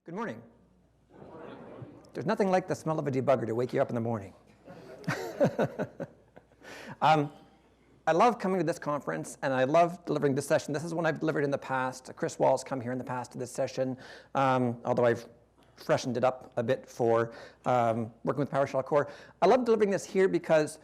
Good morning. There's nothing like the smell of a debugger to wake you up in the morning. I love coming to this conference, and I love delivering this session. This is one I've delivered in the past. Chris Wall's come here in the past to this session, although I've freshened it up a bit for working with PowerShell Core. I love delivering this here because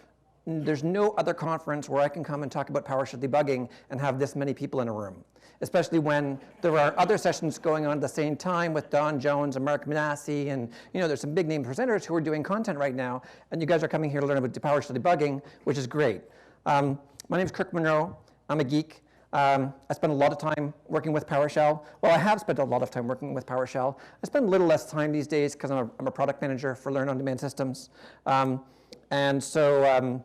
there's no other conference where I can come and talk about PowerShell debugging and have this many people in a room, especially when there are other sessions going on at the same time with Don Jones and Mark Manassi, and there's some big name presenters who are doing content right now, and you guys are coming here to learn about PowerShell debugging, which is great. My name is Kirk Munro. I'm a geek. I spend a lot of time working with PowerShell. Well, I have spent a lot of time working with PowerShell. I spend a little less time these days because I'm a product manager for Learn On Demand Systems. And so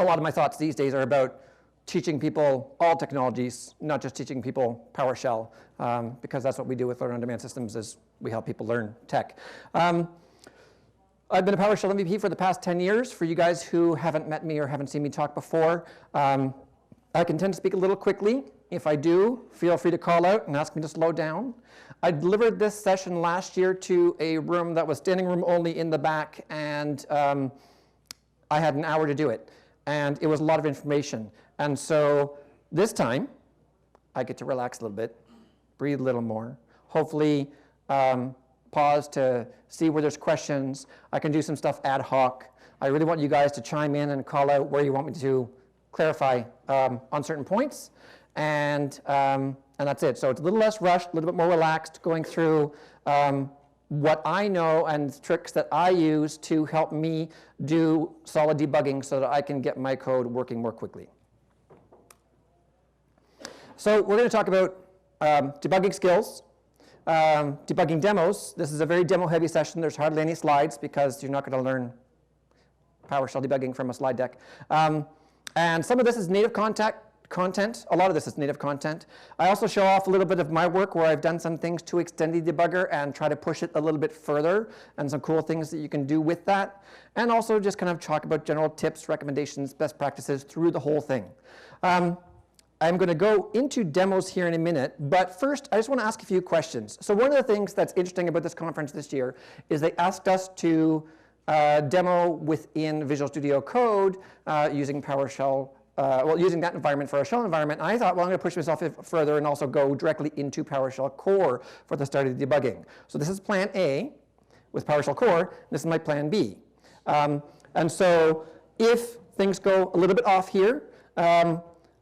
a lot of my thoughts these days are about teaching people all technologies, not just teaching people PowerShell, because that's what we do with Learn On Demand Systems is we help people learn tech. I've been a PowerShell MVP for the past 10 years. For you guys who haven't met me or haven't seen me talk before, I can tend to speak a little quickly. If I do, feel free to call out and ask me to slow down. I delivered this session last year to a room that was standing room only in the back, and I had an hour to do it. And it was a lot of information. And so this time, I get to relax a little bit, breathe a little more, hopefully pause to see where there's questions. I can do some stuff ad hoc. I really want you guys to chime in and call out where you want me to clarify on certain points. And that's it. So it's a little less rushed, a little bit more relaxed, going through what I know and tricks that I use to help me do solid debugging so that I can get my code working more quickly. So we're going to talk about debugging skills, debugging demos. This is a very demo-heavy session. There's hardly any slides because you're not going to learn PowerShell debugging from a slide deck. And some of this is native content. A lot of this is native content. I also show off a little bit of my work where I've done some things to extend the debugger and try to push it a little bit further, and some cool things that you can do with that. And also just kind of talk about general tips, recommendations, best practices through the whole thing. I'm going to go into demos here in a minute, but first I just want to ask a few questions. So one of the things that's interesting about this conference this year is they asked us to demo within Visual Studio Code using PowerShell. Using that environment for a shell environment. And I thought, well, I'm going to push myself further and also go directly into PowerShell Core for the start of the debugging. So this is plan A with PowerShell Core. This is my plan B. And so if things go a little bit off here,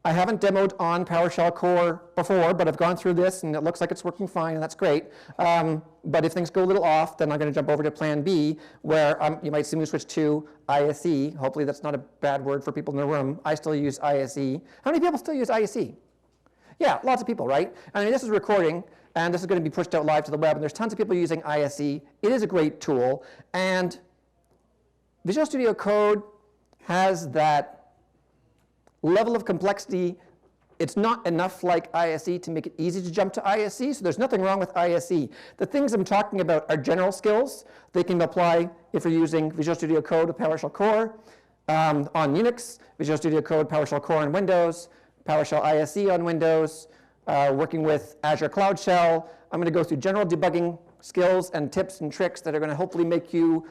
I haven't demoed on PowerShell Core before, but I've gone through this, and it looks like it's working fine, and that's great. But if things go a little off, then I'm going to jump over to Plan B, where you might see me switch to ISE. Hopefully that's not a bad word for people in the room. I still use ISE. How many people still use ISE? Yeah, lots of people, right? I mean, this is recording, and this is going to be pushed out live to the web, and there's tons of people using ISE. It is a great tool, and Visual Studio Code has that level of complexity. It's not enough like ISE to make it easy to jump to ISE, so there's nothing wrong with ISE. The things I'm talking about are general skills. They can apply if you're using Visual Studio Code with PowerShell Core on Unix, Visual Studio Code, PowerShell Core on Windows, PowerShell ISE on Windows, working with Azure Cloud Shell. I'm going to go through general debugging skills and tips and tricks that are going to hopefully make you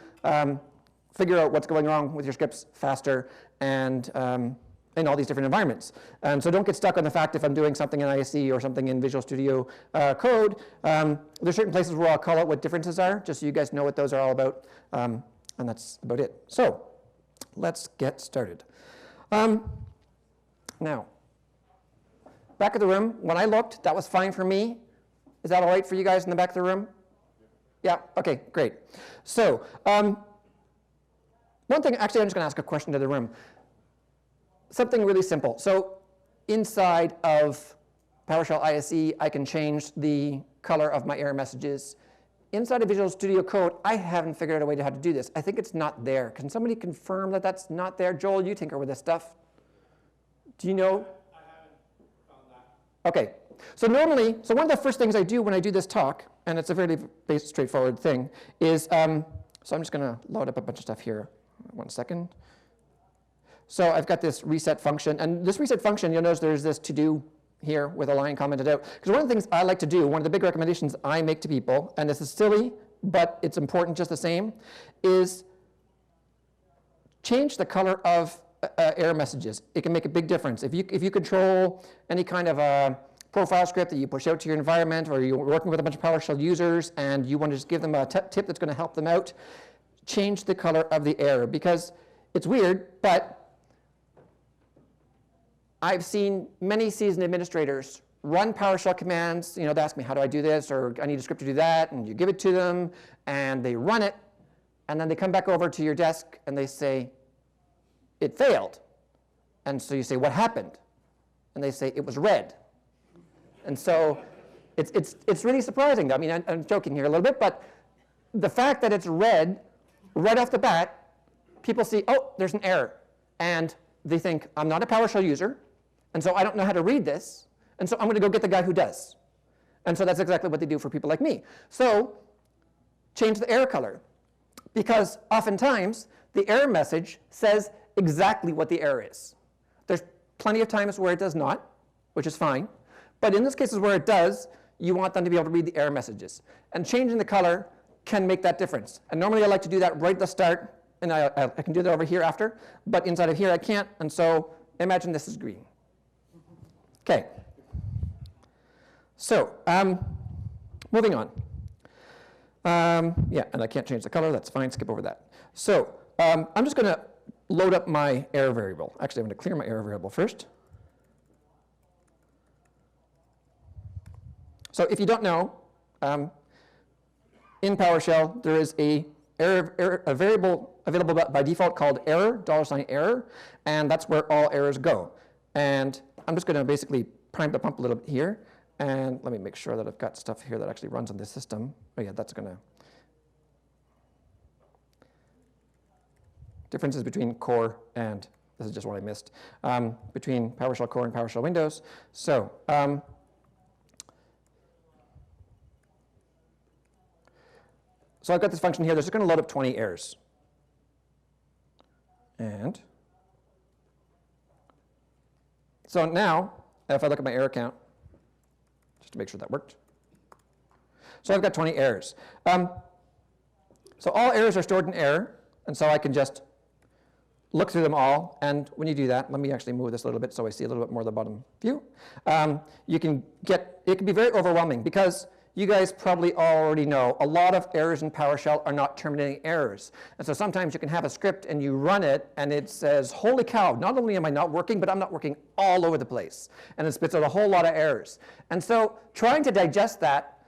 figure out what's going wrong with your scripts faster and in all these different environments. So don't get stuck on the fact if I'm doing something in ISE or something in Visual Studio Code. There's certain places where I'll call out what differences are, just so you guys know what those are all about. And that's about it. So let's get started. Now, back of the room, when I looked, that was fine for me. Is that all right for you guys in the back of the room? Yeah, OK, great. So one thing, actually, I'm just going to ask a question to the room. Something really simple. So inside of PowerShell ISE, I can change the color of my error messages. Inside of Visual Studio Code, I haven't figured out a way to how to do this. I think it's not there. Can somebody confirm that that's not there? Joel, you tinker with this stuff. Do you know? I haven't found that. OK. So normally, one of the first things I do when I do this talk, and it's a very straightforward thing, is, so I'm just going to load up a bunch of stuff here. 1 second. So I've got this reset function. And this reset function, you'll notice there's this to-do here with a line commented out. Because one of the things I like to do, one of the big recommendations I make to people, and this is silly, but it's important just the same, is change the color of error messages. It can make a big difference. If you control any kind of a profile script that you push out to your environment, or you're working with a bunch of PowerShell users and you want to just give them a tip that's going to help them out, change the color of the error. Because it's weird, but I've seen many seasoned administrators run PowerShell commands. They ask me, how do I do this? Or I need a script to do that. And you give it to them, and they run it. And then they come back over to your desk, and they say, it failed. And so you say, what happened? And they say, it was red. And so it's really surprising. I mean, I'm joking here a little bit, but the fact that it's red right off the bat, people see, oh, there's an error. And they think, I'm not a PowerShell user, and so I don't know how to read this, and so I'm going to go get the guy who does. And so that's exactly what they do for people like me. So change the error color, because oftentimes the error message says exactly what the error is. There's plenty of times where it does not, which is fine. But in those cases where it does, you want them to be able to read the error messages. And changing the color can make that difference. And normally I like to do that right at the start, and I can do that over here after. But inside of here I can't, and so imagine this is green. OK. So moving on. Yeah, and I can't change the color. That's fine. Skip over that. So I'm just going to load up my error variable. Actually, I'm going to clear my error variable first. So if you don't know, in PowerShell, there is a variable available by default called error, $error, and that's where all errors go. And I'm just going to basically prime the pump a little bit here. And let me make sure that I've got stuff here that actually runs on this system. Oh yeah, that's going to. Differences between core and, this is just what I missed, between PowerShell core and PowerShell Windows. So I've got this function here that's just going to load up 20 errors. And so now, if I look at my error count, just to make sure that worked. So I've got 20 errors. So all errors are stored in error, and so I can just look through them all. And when you do that, let me actually move this a little bit so I see a little bit more of the bottom view. It can be very overwhelming, because you guys probably already know a lot of errors in PowerShell are not terminating errors. And so sometimes you can have a script and you run it and it says, holy cow, not only am I not working, but I'm not working all over the place. And it spits out a whole lot of errors. And so trying to digest that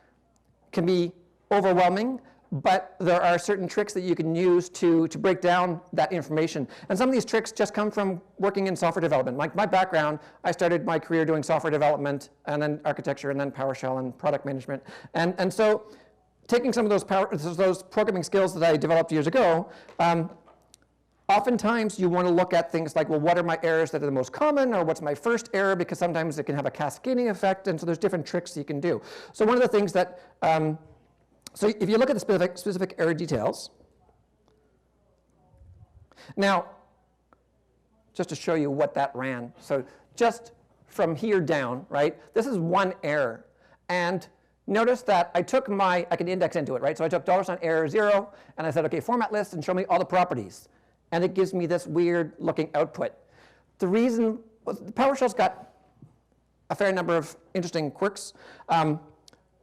can be overwhelming, but there are certain tricks that you can use to break down that information. And some of these tricks just come from working in software development. Like my background, I started my career doing software development, and then architecture, and then PowerShell and product management. And so taking some of those programming skills that I developed years ago, oftentimes you want to look at things like, well, what are my errors that are the most common, or what's my first error, because sometimes it can have a cascading effect, and so there's different tricks you can do. So one of the things that so if you look at the specific error details, now, just to show you what that ran, so just from here down, right, this is one error. And notice that I took I can index into it, right? So I took $error0, and I said, OK, format list and show me all the properties. And it gives me this weird looking output. The reason, PowerShell's got a fair number of interesting quirks.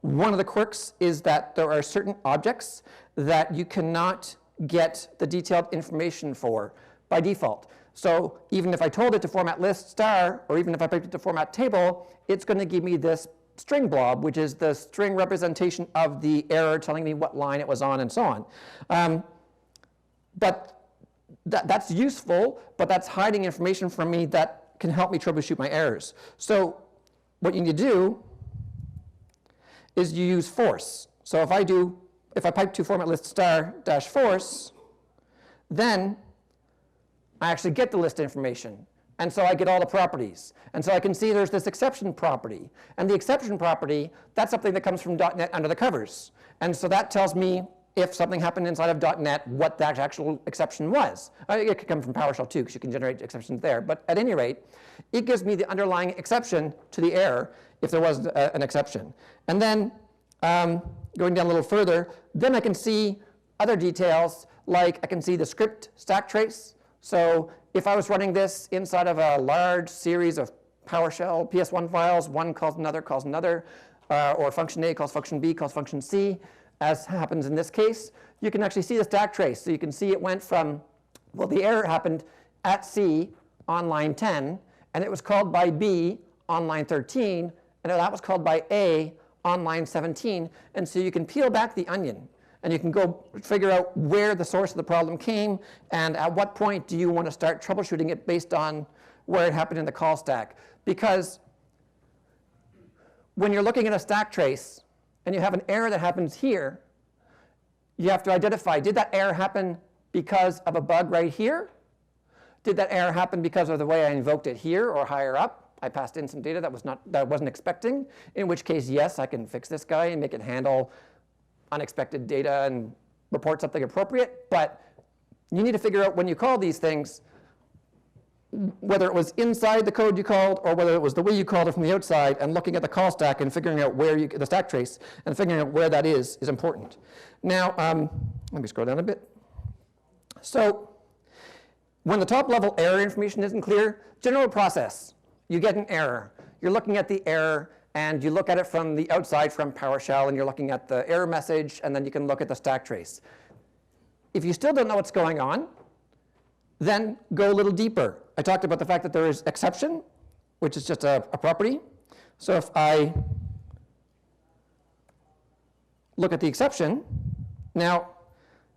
One of the quirks is that there are certain objects that you cannot get the detailed information for by default. So even if I told it to format list star, or even if I picked it to format table, it's going to give me this string blob, which is the string representation of the error telling me what line it was on and so on. But that's useful, but that's hiding information from me that can help me troubleshoot my errors. So what you need to do is you use force. So if I pipe to format list star dash force, then I actually get the list information. And so I get all the properties. And so I can see there's this exception property. And the exception property, that's something that comes from .NET under the covers. And so that tells me if something happened inside of .NET, what that actual exception was. It could come from PowerShell too, because you can generate exceptions there. But at any rate, it gives me the underlying exception to the error if there was an exception. And then going down a little further, then I can see other details, like I can see the script stack trace. So if I was running this inside of a large series of PowerShell PS1 files, one calls another, or function A calls function B, calls function C, as happens in this case, you can actually see the stack trace. So you can see it went from, well, the error happened at C on line 10, and it was called by B on line 13, and that was called by A on line 17. And so you can peel back the onion, and you can go figure out where the source of the problem came, and at what point do you want to start troubleshooting it based on where it happened in the call stack. Because when you're looking at a stack trace, and you have an error that happens here, you have to identify, did that error happen because of a bug right here? Did that error happen because of the way I invoked it here or higher up? I passed in some data that I wasn't expecting, in which case, yes, I can fix this guy and make it handle unexpected data and report something appropriate. But you need to figure out when you call these things, whether it was inside the code you called or whether it was the way you called it from the outside, and looking at the call stack and figuring out where the stack trace and figuring out where that is important. Now, let me scroll down a bit. So when the top level error information isn't clear, general process, you get an error. You're looking at the error, and you look at it from the outside from PowerShell, and you're looking at the error message, and then you can look at the stack trace. If you still don't know what's going on, then go a little deeper. I talked about the fact that there is exception, which is just a property. So if I look at the exception, now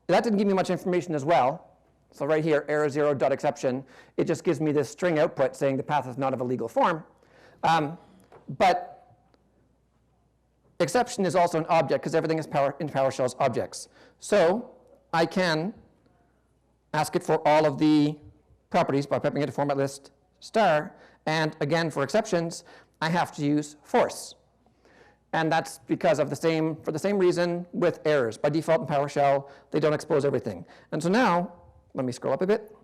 that didn't give me much information as well. So right here, error 0.exception, it just gives me this string output saying the path is not of a legal form. But exception is also an object, because everything is in PowerShell's objects. So I can ask it for all of the properties by piping it to format list star. And again, for exceptions, I have to use force. And that's because of for the same reason with errors. By default in PowerShell, they don't expose everything. And so now, let me scroll up a bit.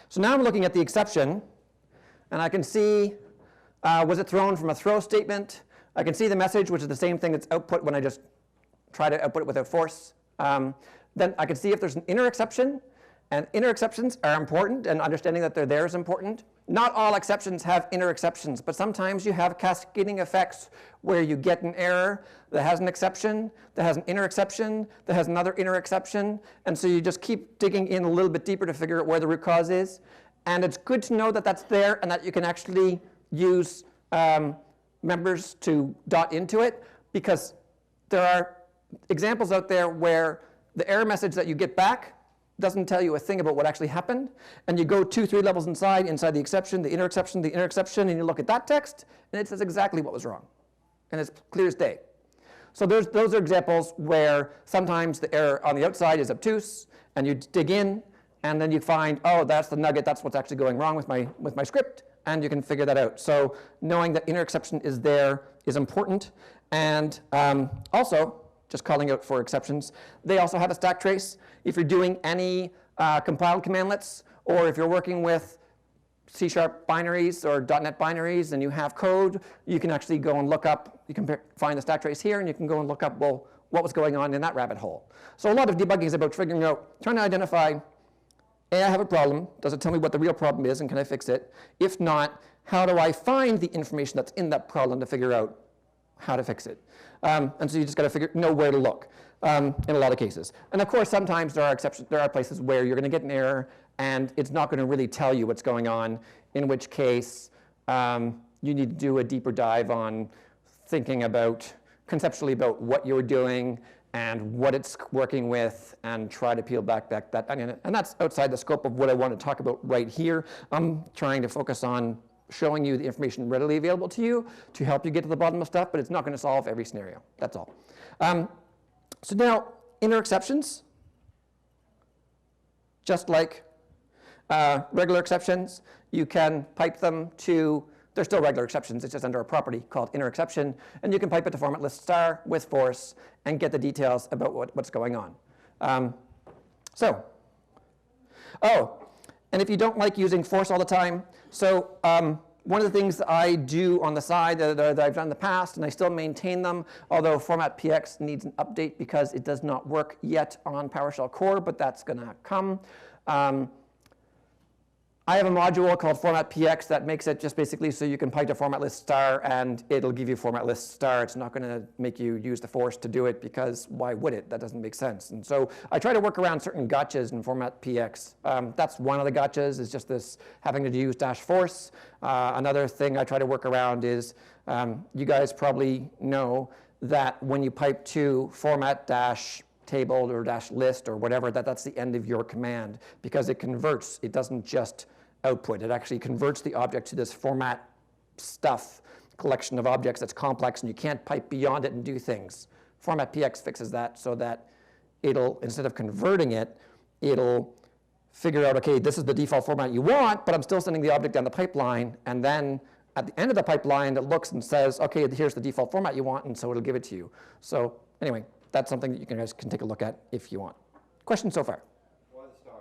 So now I'm looking at the exception, and I can see, was it thrown from a throw statement? I can see the message, which is the same thing that's output when I just try to output it without force. Then I can see if there's an inner exception, and inner exceptions are important, and understanding that they're there is important. Not all exceptions have inner exceptions, but sometimes you have cascading effects where you get an error that has an exception, that has an inner exception, that has another inner exception, and so you just keep digging in a little bit deeper to figure out where the root cause is. And it's good to know that that's there and that you can actually use members to dot into it, because there are examples out there where the error message that you get back doesn't tell you a thing about what actually happened, and you go 2-3 levels inside the exception, the inner exception, and you look at that text, and it says exactly what was wrong, and it's clear as day. So those are examples where sometimes the error on the outside is obtuse, and you dig in, and then you find, oh, that's the nugget, that's what's actually going wrong with my script, and you can figure that out. So knowing that inner exception is there is important, and also, just calling out for exceptions, they also have a stack trace. If you're doing any compiled commandlets, or if you're working with C# binaries or .NET binaries and you have code, you can actually go and look up, you can find the stack trace here, and you can go and look up, well, what was going on in that rabbit hole. So a lot of debugging is about figuring out, trying to identify, A, I have a problem, does it tell me what the real problem is, and can I fix it? If not, how do I find the information that's in that problem to figure out how to fix it? And so you just got to know where to look in a lot of cases. And of course, sometimes there are exceptions. There are places where you're going to get an error, and it's not going to really tell you what's going on, in which case you need to do a deeper dive on thinking about, conceptually about what you're doing and what it's working with, and try to peel back that onion. And that's outside the scope of what I want to talk about right here. I'm trying to focus on showing you the information readily available to you to help you get to the bottom of stuff, but it's not going to solve every scenario. That's all. So now, inner exceptions, just like regular exceptions, you can pipe them to They're still regular exceptions. It's just under a property called inner exception. And you can pipe it to format list star with force and get the details about what's going on. And if you don't like using force all the time, one of the things that I do on the side that I've done in the past, and I still maintain them, although format px needs an update because it does not work yet on PowerShell core, but that's going to come. I have a module called format px that makes it just basically so you can pipe to format list star and it'll give you format list star. It's not going to make you use the force to do it because why would it? That doesn't make sense. And so I try to work around certain gotchas in format px. That's one of the gotchas, is just this having to use dash force. Another thing I try to work around is you guys probably know that when you pipe to format dash table or dash list or whatever, that's the end of your command because it converts. It doesn't just output. It actually converts the object to this format stuff, collection of objects that's complex, and you can't pipe beyond it and do things. Format px fixes that so that it'll, instead of converting it, it'll figure out, okay, this is the default format you want, but I'm still sending the object down the pipeline, and then at the end of the pipeline, it looks and says, okay, here's the default format you want, and so it'll give it to you. So anyway, that's something that you guys can take a look at if you want. Questions so far? Why the star?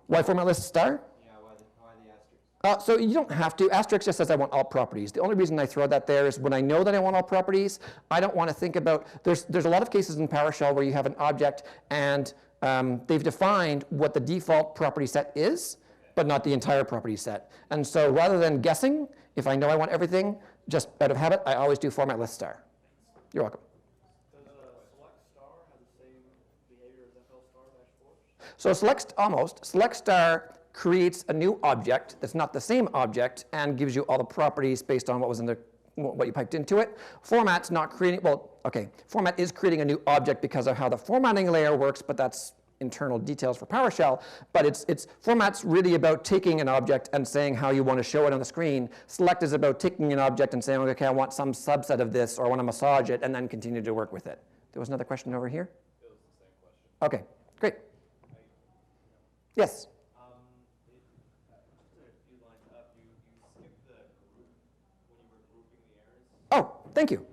Why format list star? Yeah, why the asterisk? So you don't have to. Asterisk just says I want all properties. The only reason I throw that there is when I know that I want all properties, I don't want to think about, there's a lot of cases in PowerShell where you have an object and they've defined what the default property set is, but not the entire property set. And so rather than guessing, if I know I want everything, just out of habit, I always do format list star. You're welcome. So select star creates a new object that's not the same object and gives you all the properties based on what was in what you piped into it. Format's not creating, format is creating a new object because of how the formatting layer works, but that's internal details for PowerShell. But format's really about taking an object and saying how you want to show it on the screen. Select is about taking an object and saying, okay, I want some subset of this, or I want to massage it, and then continue to work with it. There was another question over here? It was the same question. Okay, great. Yes? Just a few lines up, you skipped the group when you were grouping the errors. Oh, thank you. I'd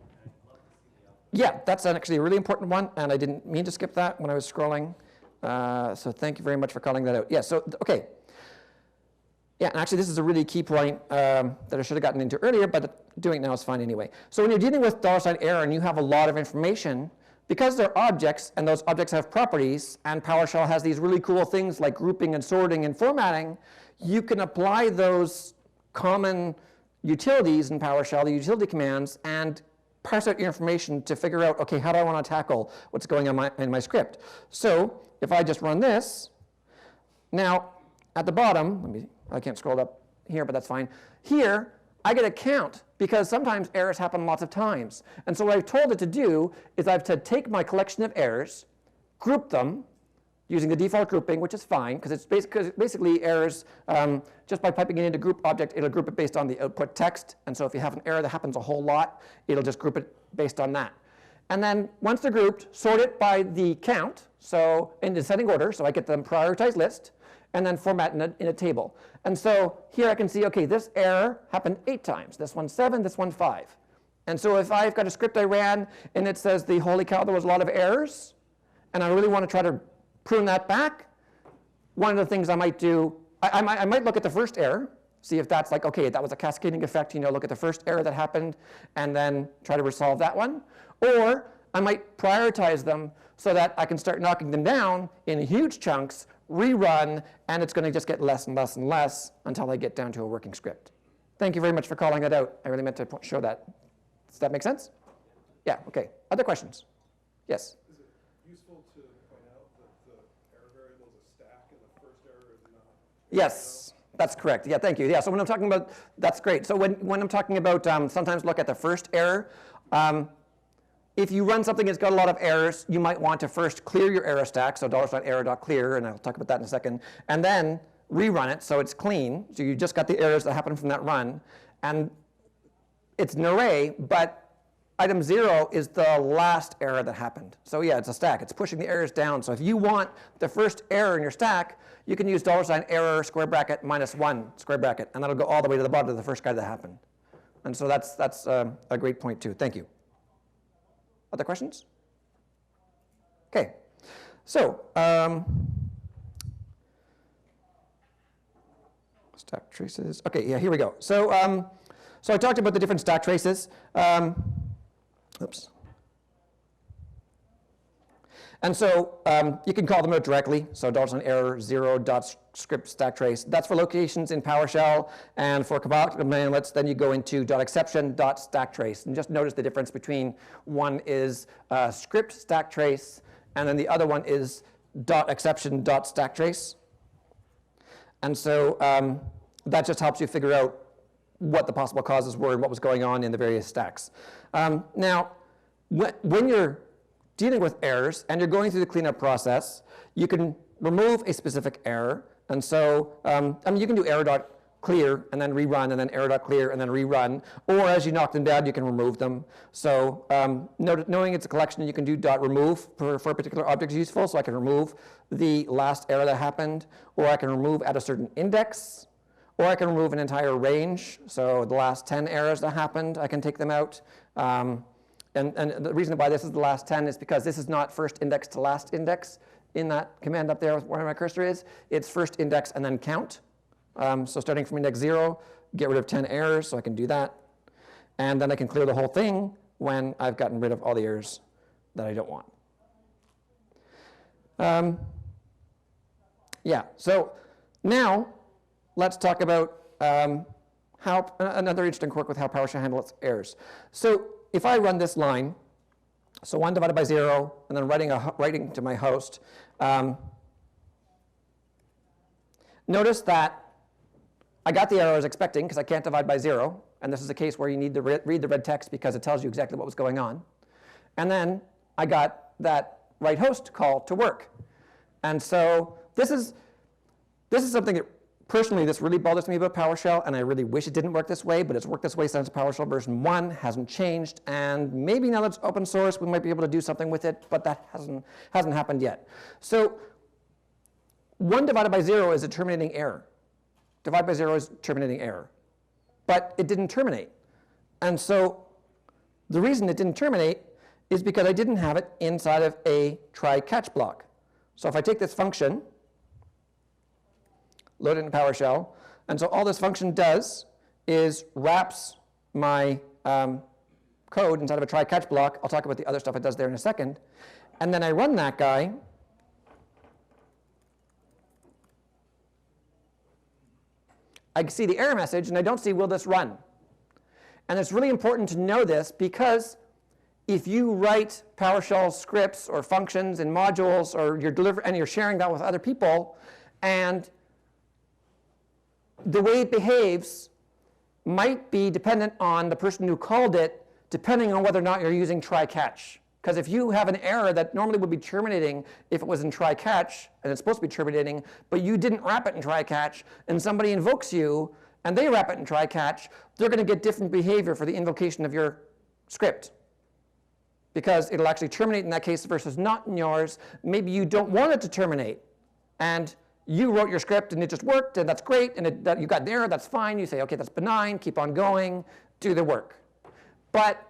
love to see the output. Yeah, that's actually a really important one, and I didn't mean to skip that when I was scrolling. So thank you very much for calling that out. Yeah, so, okay. Yeah, and actually this is a really key point that I should have gotten into earlier, but doing it now is fine anyway. So when you're dealing with $error and you have a lot of information, because they're objects and those objects have properties and PowerShell has these really cool things like grouping and sorting and formatting, you can apply those common utilities in PowerShell, the utility commands, and parse out your information to figure out, okay, how do I want to tackle what's going on in my script? So if I just run this, now at the bottom, I can't scroll up here, but that's fine. Here, I get a count because sometimes errors happen lots of times. And so what I've told it to do is I've to take my collection of errors, group them using the default grouping, which is fine because it's basically errors. Just by piping it into group object, it'll group it based on the output text. And so if you have an error that happens a whole lot, it'll just group it based on that. And then once they're grouped, sort it by the count, so in descending order, so I get them prioritized list, and then format in a table. And so here I can see, okay, this error happened 8 times. This one 7, this one 5. And so if I've got a script I ran and it says, the holy cow, there was a lot of errors, and I really want to try to prune that back, one of the things I might do, I might look at the first error, see if that's like, okay, that was a cascading effect, look at the first error that happened, and then try to resolve that one. Or I might prioritize them so that I can start knocking them down in huge chunks, rerun, and it's going to just get less and less and less until I get down to a working script. Thank you very much for calling that out. I really meant to show that. Does that make sense? Yeah, okay. Other questions? Yes? Is it useful to point out that the error variable is a stack and the first error is not? Yes, that's correct. Yeah, thank you. Yeah, so when I'm talking about, that's great. So when I'm talking about sometimes look at the first error, if you run something that's got a lot of errors, you might want to first clear your error stack, so $error.clear, and I'll talk about that in a second, and then rerun it so it's clean. So you just got the errors that happened from that run, and it's an array, but item 0 is the last error that happened. So yeah, it's a stack. It's pushing the errors down. So if you want the first error in your stack, you can use $error square bracket -1 square bracket, and that'll go all the way to the bottom of the first guy that happened. And so that's a great point too. Thank you. Other questions? Okay. So stack traces. Okay, yeah, here we go. So so I talked about the different stack traces. Oops. And so you can call them out directly. So $error 0.script stack trace. That's for locations in PowerShell. And for compile commandlets, then you go into .exception.stack trace. And just notice the difference between one is script stack trace, and then the other one is .exception.stack trace. And so that just helps you figure out what the possible causes were and what was going on in the various stacks. Now, when you're dealing with errors and you're going through the cleanup process, you can remove a specific error. And so, I mean, you can do error.clear and then rerun, and then error.clear and then rerun. Or as you knock them down, you can remove them. So knowing it's a collection, you can do .remove for a particular object is useful. So I can remove the last error that happened, or I can remove at a certain index, or I can remove an entire range. So the last 10 errors that happened, I can take them out. And the reason why this is the last 10 is because this is not first index to last index in that command up there where my cursor is. It's first index and then count. So starting from index 0, get rid of 10 errors, so I can do that. And then I can clear the whole thing when I've gotten rid of all the errors that I don't want. Yeah, so now let's talk about how another interesting quirk with how PowerShell handles errors. So if I run this line, so 1 divided by 0, and then writing to my host, notice that I got the error I was expecting because I can't divide by 0. And this is a case where you need to read the red text because it tells you exactly what was going on. And then I got that write host call to work. And so this is something that personally, this really bothers me about PowerShell, and I really wish it didn't work this way, but it's worked this way since PowerShell version 1, hasn't changed, and maybe now that it's open source, we might be able to do something with it, but that hasn't happened yet. So 1 divided by 0 is a terminating error. Divide by 0 is terminating error. But it didn't terminate. And so the reason it didn't terminate is because I didn't have it inside of a try-catch block. So if I take this function, load it in PowerShell, and so all this function does is wraps my code inside of a try-catch block. I'll talk about the other stuff it does there in a second. And then I run that guy. I see the error message, and I don't see will this run. And it's really important to know this because if you write PowerShell scripts or functions and modules, or you're sharing that with other people, and the way it behaves might be dependent on the person who called it, depending on whether or not you're using try-catch. Because if you have an error that normally would be terminating if it was in try-catch, and it's supposed to be terminating, but you didn't wrap it in try-catch, and somebody invokes you, and they wrap it in try-catch, they're going to get different behavior for the invocation of your script. Because it'll actually terminate in that case versus not in yours. Maybe you don't want it to terminate, and you wrote your script and it just worked, and that's great, and you got an error, that's fine. You say, okay, that's benign, keep on going, do the work. But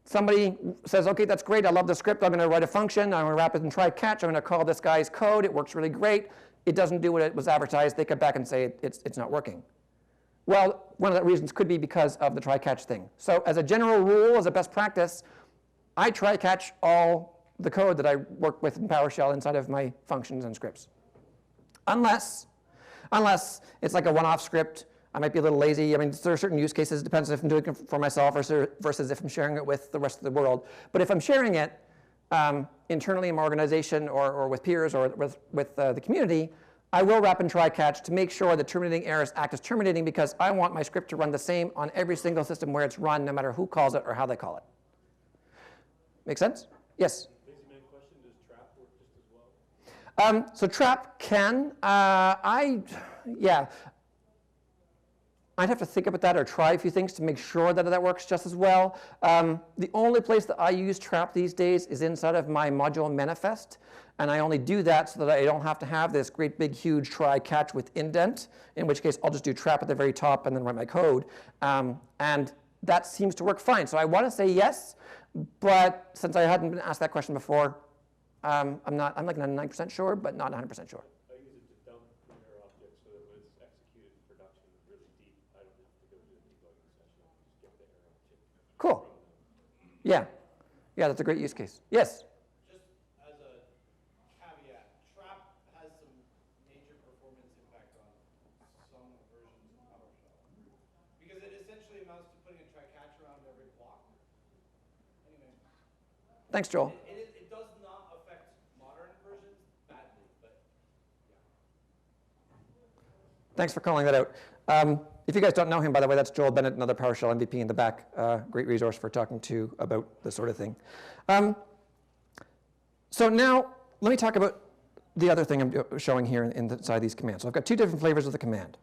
somebody says, okay, that's great, I love the script, I'm going to write a function, I'm going to wrap it in try-catch, I'm going to call this guy's code, it works really great, it doesn't do what it was advertised, they come back and say it's not working. Well, one of the reasons could be because of the try-catch thing. So as a general rule, as a best practice, I try-catch all the code that I work with in PowerShell inside of my functions and scripts. Unless it's like a one-off script, I might be a little lazy. I mean, there are certain use cases. It depends if I'm doing it for myself versus if I'm sharing it with the rest of the world. But if I'm sharing it internally in my organization or with peers or with the community, I will wrap in try-catch to make sure that terminating errors act as terminating because I want my script to run the same on every single system where it's run, no matter who calls it or how they call it. Make sense? Yes? So trap can, yeah. I'd have to think about that or try a few things to make sure that that works just as well. The only place that I use trap these days is inside of my module manifest, and I only do that so that I don't have to have this great big huge try catch with indent, in which case I'll just do trap at the very top and then write my code. And that seems to work fine. So I want to say yes, but since I hadn't been asked that question before, I'm like 99% sure, but not 100% sure. I use it to dump error objects so that when it's executed in production really deep, I don't have to go to the debugging session. I'll just get the error object. Cool. Yeah. Yeah, that's a great use case. Yes? Just as a caveat, trap has some major performance impact on some versions of PowerShell. Because it essentially amounts to putting a try catch around every block. Anyway. Thanks, Joel. It does not affect modern versions badly, but yeah. Thanks for calling that out. If you guys don't know him, by the way, that's Joel Bennett, another PowerShell MVP in the back. Great resource for talking to about this sort of thing. So now, let me talk about the other thing I'm showing here inside these commands. So I've got two different flavors of the command.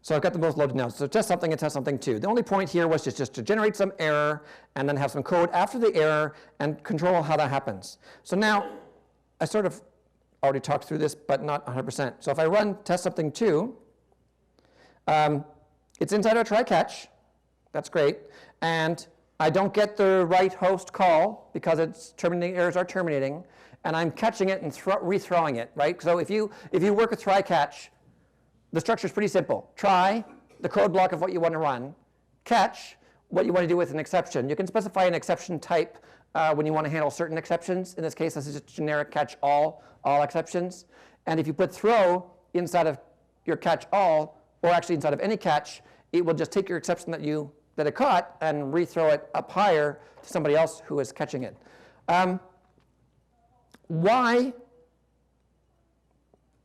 So I've got them both loaded now. So test something and test something too. The only point here was just to generate some error and then have some code after the error and control how that happens. So now, I sort of already talked through this, but not 100%. So if I run test something too, it's inside our try catch. That's great. And I don't get the right host call because its terminating errors are terminating. And I'm catching it and rethrowing it, right? So if you work with try catch, the structure is pretty simple. Try, the code block of what you want to run. Catch, what you want to do with an exception. You can specify an exception type when you want to handle certain exceptions. In this case, this is just generic catch all exceptions. And if you put throw inside of your catch all, or actually inside of any catch, it will just take your exception that it caught and rethrow it up higher to somebody else who is catching it. Why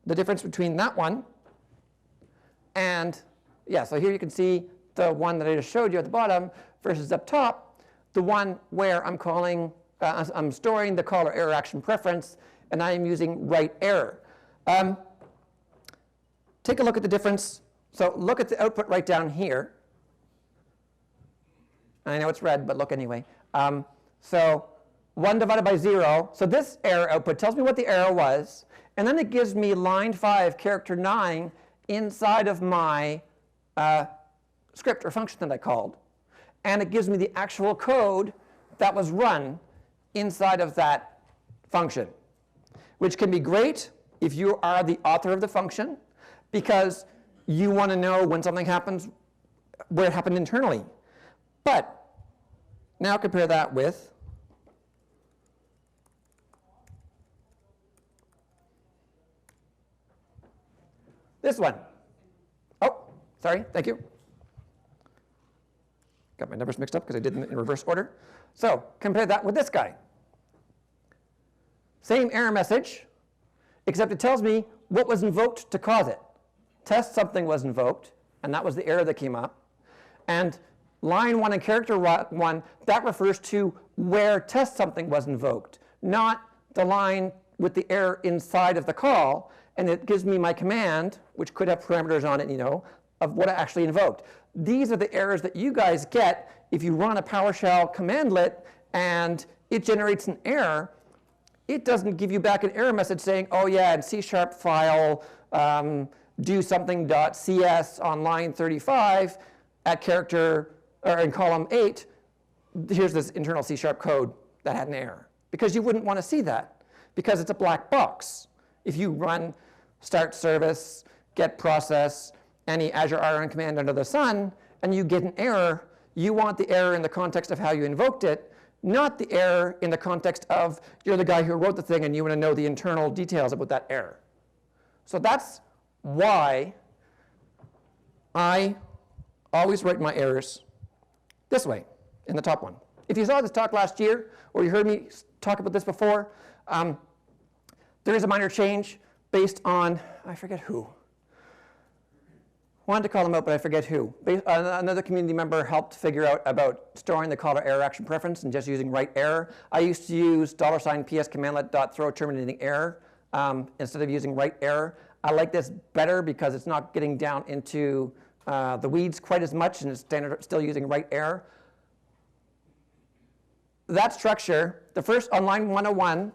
the difference between that one and, yeah, so here you can see the one that I just showed you at the bottom versus up top, the one where I'm calling, I'm storing the caller error action preference, and I am using write error. Take a look at the difference. So look at the output right down here. I know it's red, but look anyway. So 1 divided by 0. So this error output tells me what the error was, and then it gives me line 5, character 9 inside of my script or function that I called. And it gives me the actual code that was run inside of that function, which can be great if you are the author of the function, because you want to know when something happens, where it happened internally. But now compare that with this one. Oh, sorry, thank you. Got my numbers mixed up because I did them in reverse order. So compare that with this guy. Same error message, except it tells me what was invoked to cause it. Test something was invoked, and that was the error that came up. And line 1 and character 1, that refers to where test something was invoked, not the line with the error inside of the call. And it gives me my command, which could have parameters on it, of what I actually invoked. These are the errors that you guys get if you run a PowerShell commandlet and it generates an error. It doesn't give you back an error message saying, oh yeah, in C# file, do something.cs on line 35 at character, or in column 8, here's this internal C# code that had an error. Because you wouldn't want to see that, because it's a black box. If you run start service, get process, any Azure RN command under the sun, and you get an error, you want the error in the context of how you invoked it, not the error in the context of you're the guy who wrote the thing and you want to know the internal details about that error. So that's why I always write my errors this way, in the top one. If you saw this talk last year, or you heard me talk about this before, there is a minor change based on, I forget who. Wanted to call them out, but I forget who. Another community member helped figure out about storing the caller error action preference and just using write error. I used to use $PS commandlet.throw terminating error instead of using write error. I like this better because it's not getting down into the weeds quite as much, and it's still using right error. That structure, the first on line 101,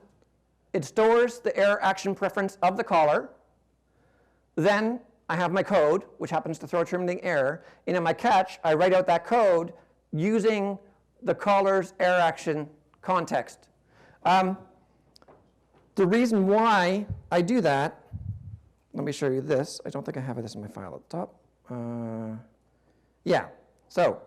it stores the error action preference of the caller. Then I have my code, which happens to throw a terminating error. And in my catch, I write out that code using the caller's error action context. The reason why I do that, let me show you this. I don't think I have this in my file at the top. Yeah, so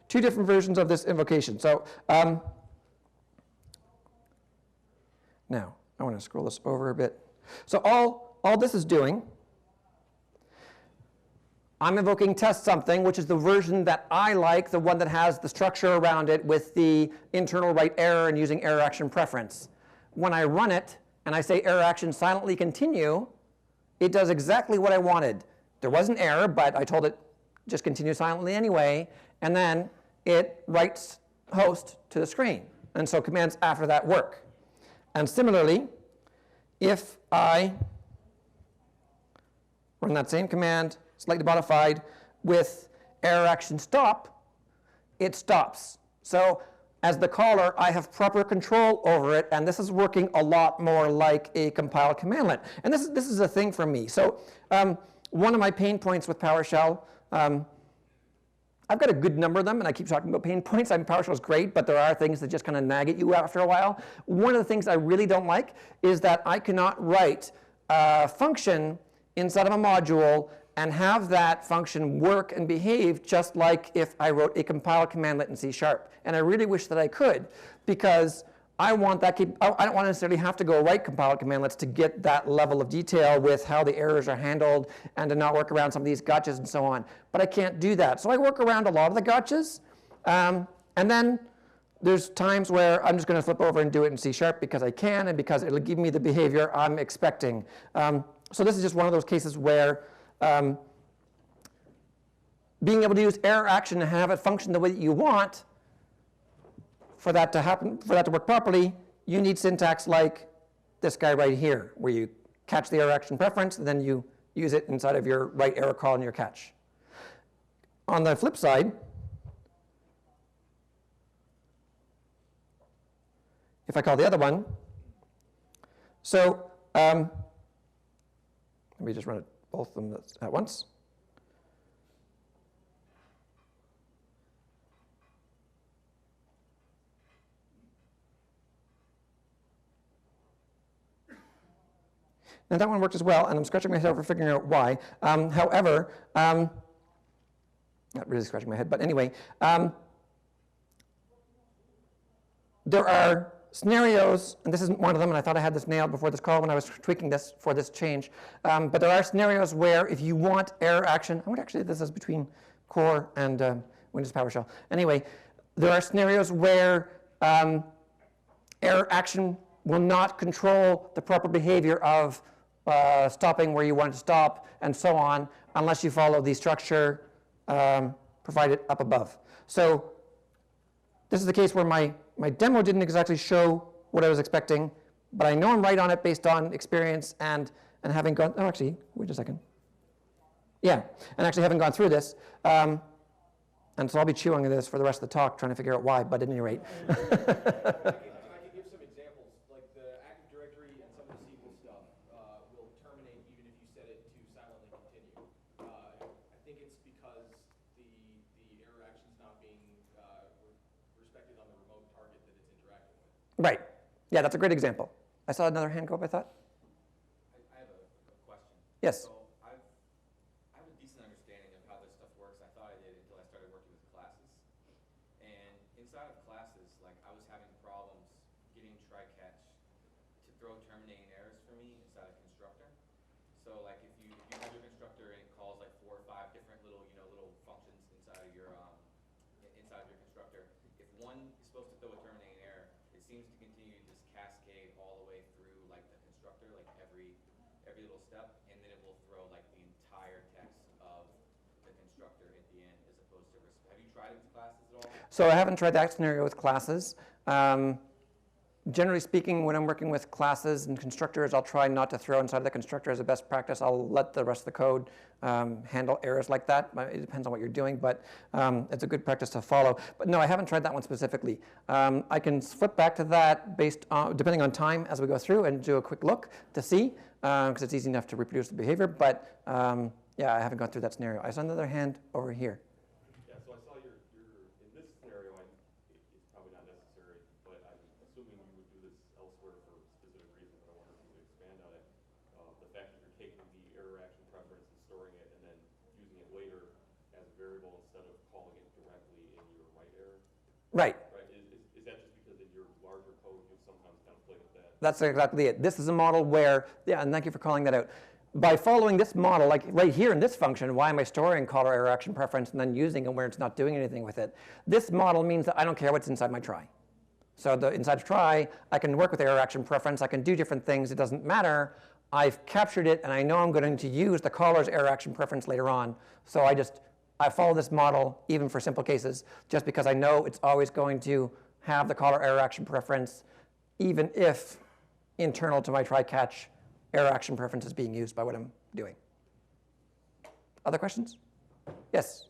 two different versions of this invocation. So now I want to scroll this over a bit. So all this is doing, I'm invoking test something, which is the version that I like, the one that has the structure around it with the internal right error and using error action preference. When I run it and I say error action silently continue, it does exactly what I wanted. There was an error, but I told it just continue silently anyway, and then it writes host to the screen. And so commands after that work. And similarly, if I run that same command, slightly modified, with error action stop, it stops. So as the caller, I have proper control over it, and this is working a lot more like a compiled commandlet. And this is a thing for me. So one of my pain points with PowerShell, I've got a good number of them, and I keep talking about pain points. PowerShell is great, but there are things that just kind of nag at you after a while. One of the things I really don't like is that I cannot write a function inside of a module and have that function work and behave just like if I wrote a compiled commandlet in C#. And I really wish that I could, because I want that. I don't want to necessarily have to go write compiled commandlets to get that level of detail with how the errors are handled and to not work around some of these gotchas and so on. But I can't do that. So I work around a lot of the gotchas. And then there's times where I'm just going to flip over and do it in C# because I can and because it'll give me the behavior I'm expecting. So this is just one of those cases where being able to use error action and have it function the way that you want, for that to happen, for that to work properly, you need syntax like this guy right here, where you catch the error action preference, and then you use it inside of your right error call in your catch. On the flip side, if I call the other one, so let me just run it, both of them at once. And that one worked as well, and I'm scratching myself for figuring out why. However, not really scratching my head, but anyway, there are scenarios, and this isn't one of them, and I thought I had this nailed before this call when I was tweaking this for this change, but there are scenarios where if you want error action, I would actually, this is between core and Windows PowerShell. Anyway, there are scenarios where error action will not control the proper behavior of stopping where you want to stop, and so on, unless you follow the structure provided up above. So this is the case where my demo didn't exactly show what I was expecting, but I know I'm right on it based on experience and having gone, oh, actually, wait a second. Yeah, and actually having gone through this. And so I'll be chewing on this for the rest of the talk, trying to figure out why, but at any rate. Right. Yeah, that's a great example. I saw another hand go up, I thought. I have a question. Yes. So I have a decent understanding of how this stuff works. I thought I did until I started working with classes. And inside of classes, like I was having problems getting try-catch to throw terminating errors for me inside a constructor. So like if you have your constructor and it calls like 4 or 5 different little functions inside of your constructor, if one is supposed to throw a terminating error, it seems to continue this cascade all the way through like the constructor, like every little step, and then it will throw like the entire text of the constructor at the end, as opposed to. Have you tried it with classes at all? So I haven't tried that scenario with classes. generally speaking, when I'm working with classes and constructors, I'll try not to throw inside the constructor as a best practice. I'll let the rest of the code handle errors like that. It depends on what you're doing, but it's a good practice to follow. But no, I haven't tried that one specifically. I can flip back to that based on, depending on time as we go through, and do a quick look to see, because it's easy enough to reproduce the behavior. But yeah, I haven't gone through that scenario. I saw another hand over here. Yeah, so I saw your in this scenario, it's probably not necessary, but I'm assuming you would do this elsewhere for specific reasons, but I wonder if you would expand on it. The fact that you're taking the error action preference and storing it and then using it later as a variable instead of calling it directly in your write error. Right. Right. Is that just because in your larger code you sometimes kind of play with that? That's exactly it. This is a model where, yeah, and thank you for calling that out. By following this model, like right here in this function, why am I storing caller error action preference and then using it where it's not doing anything with it? This model means that I don't care what's inside my try. So inside of try, I can work with error action preference. I can do different things. It doesn't matter. I've captured it, and I know I'm going to use the caller's error action preference later on. So I follow this model even for simple cases, just because I know it's always going to have the caller error action preference, even if internal to my try catch error action preference is being used by what I'm doing. Other questions? Yes?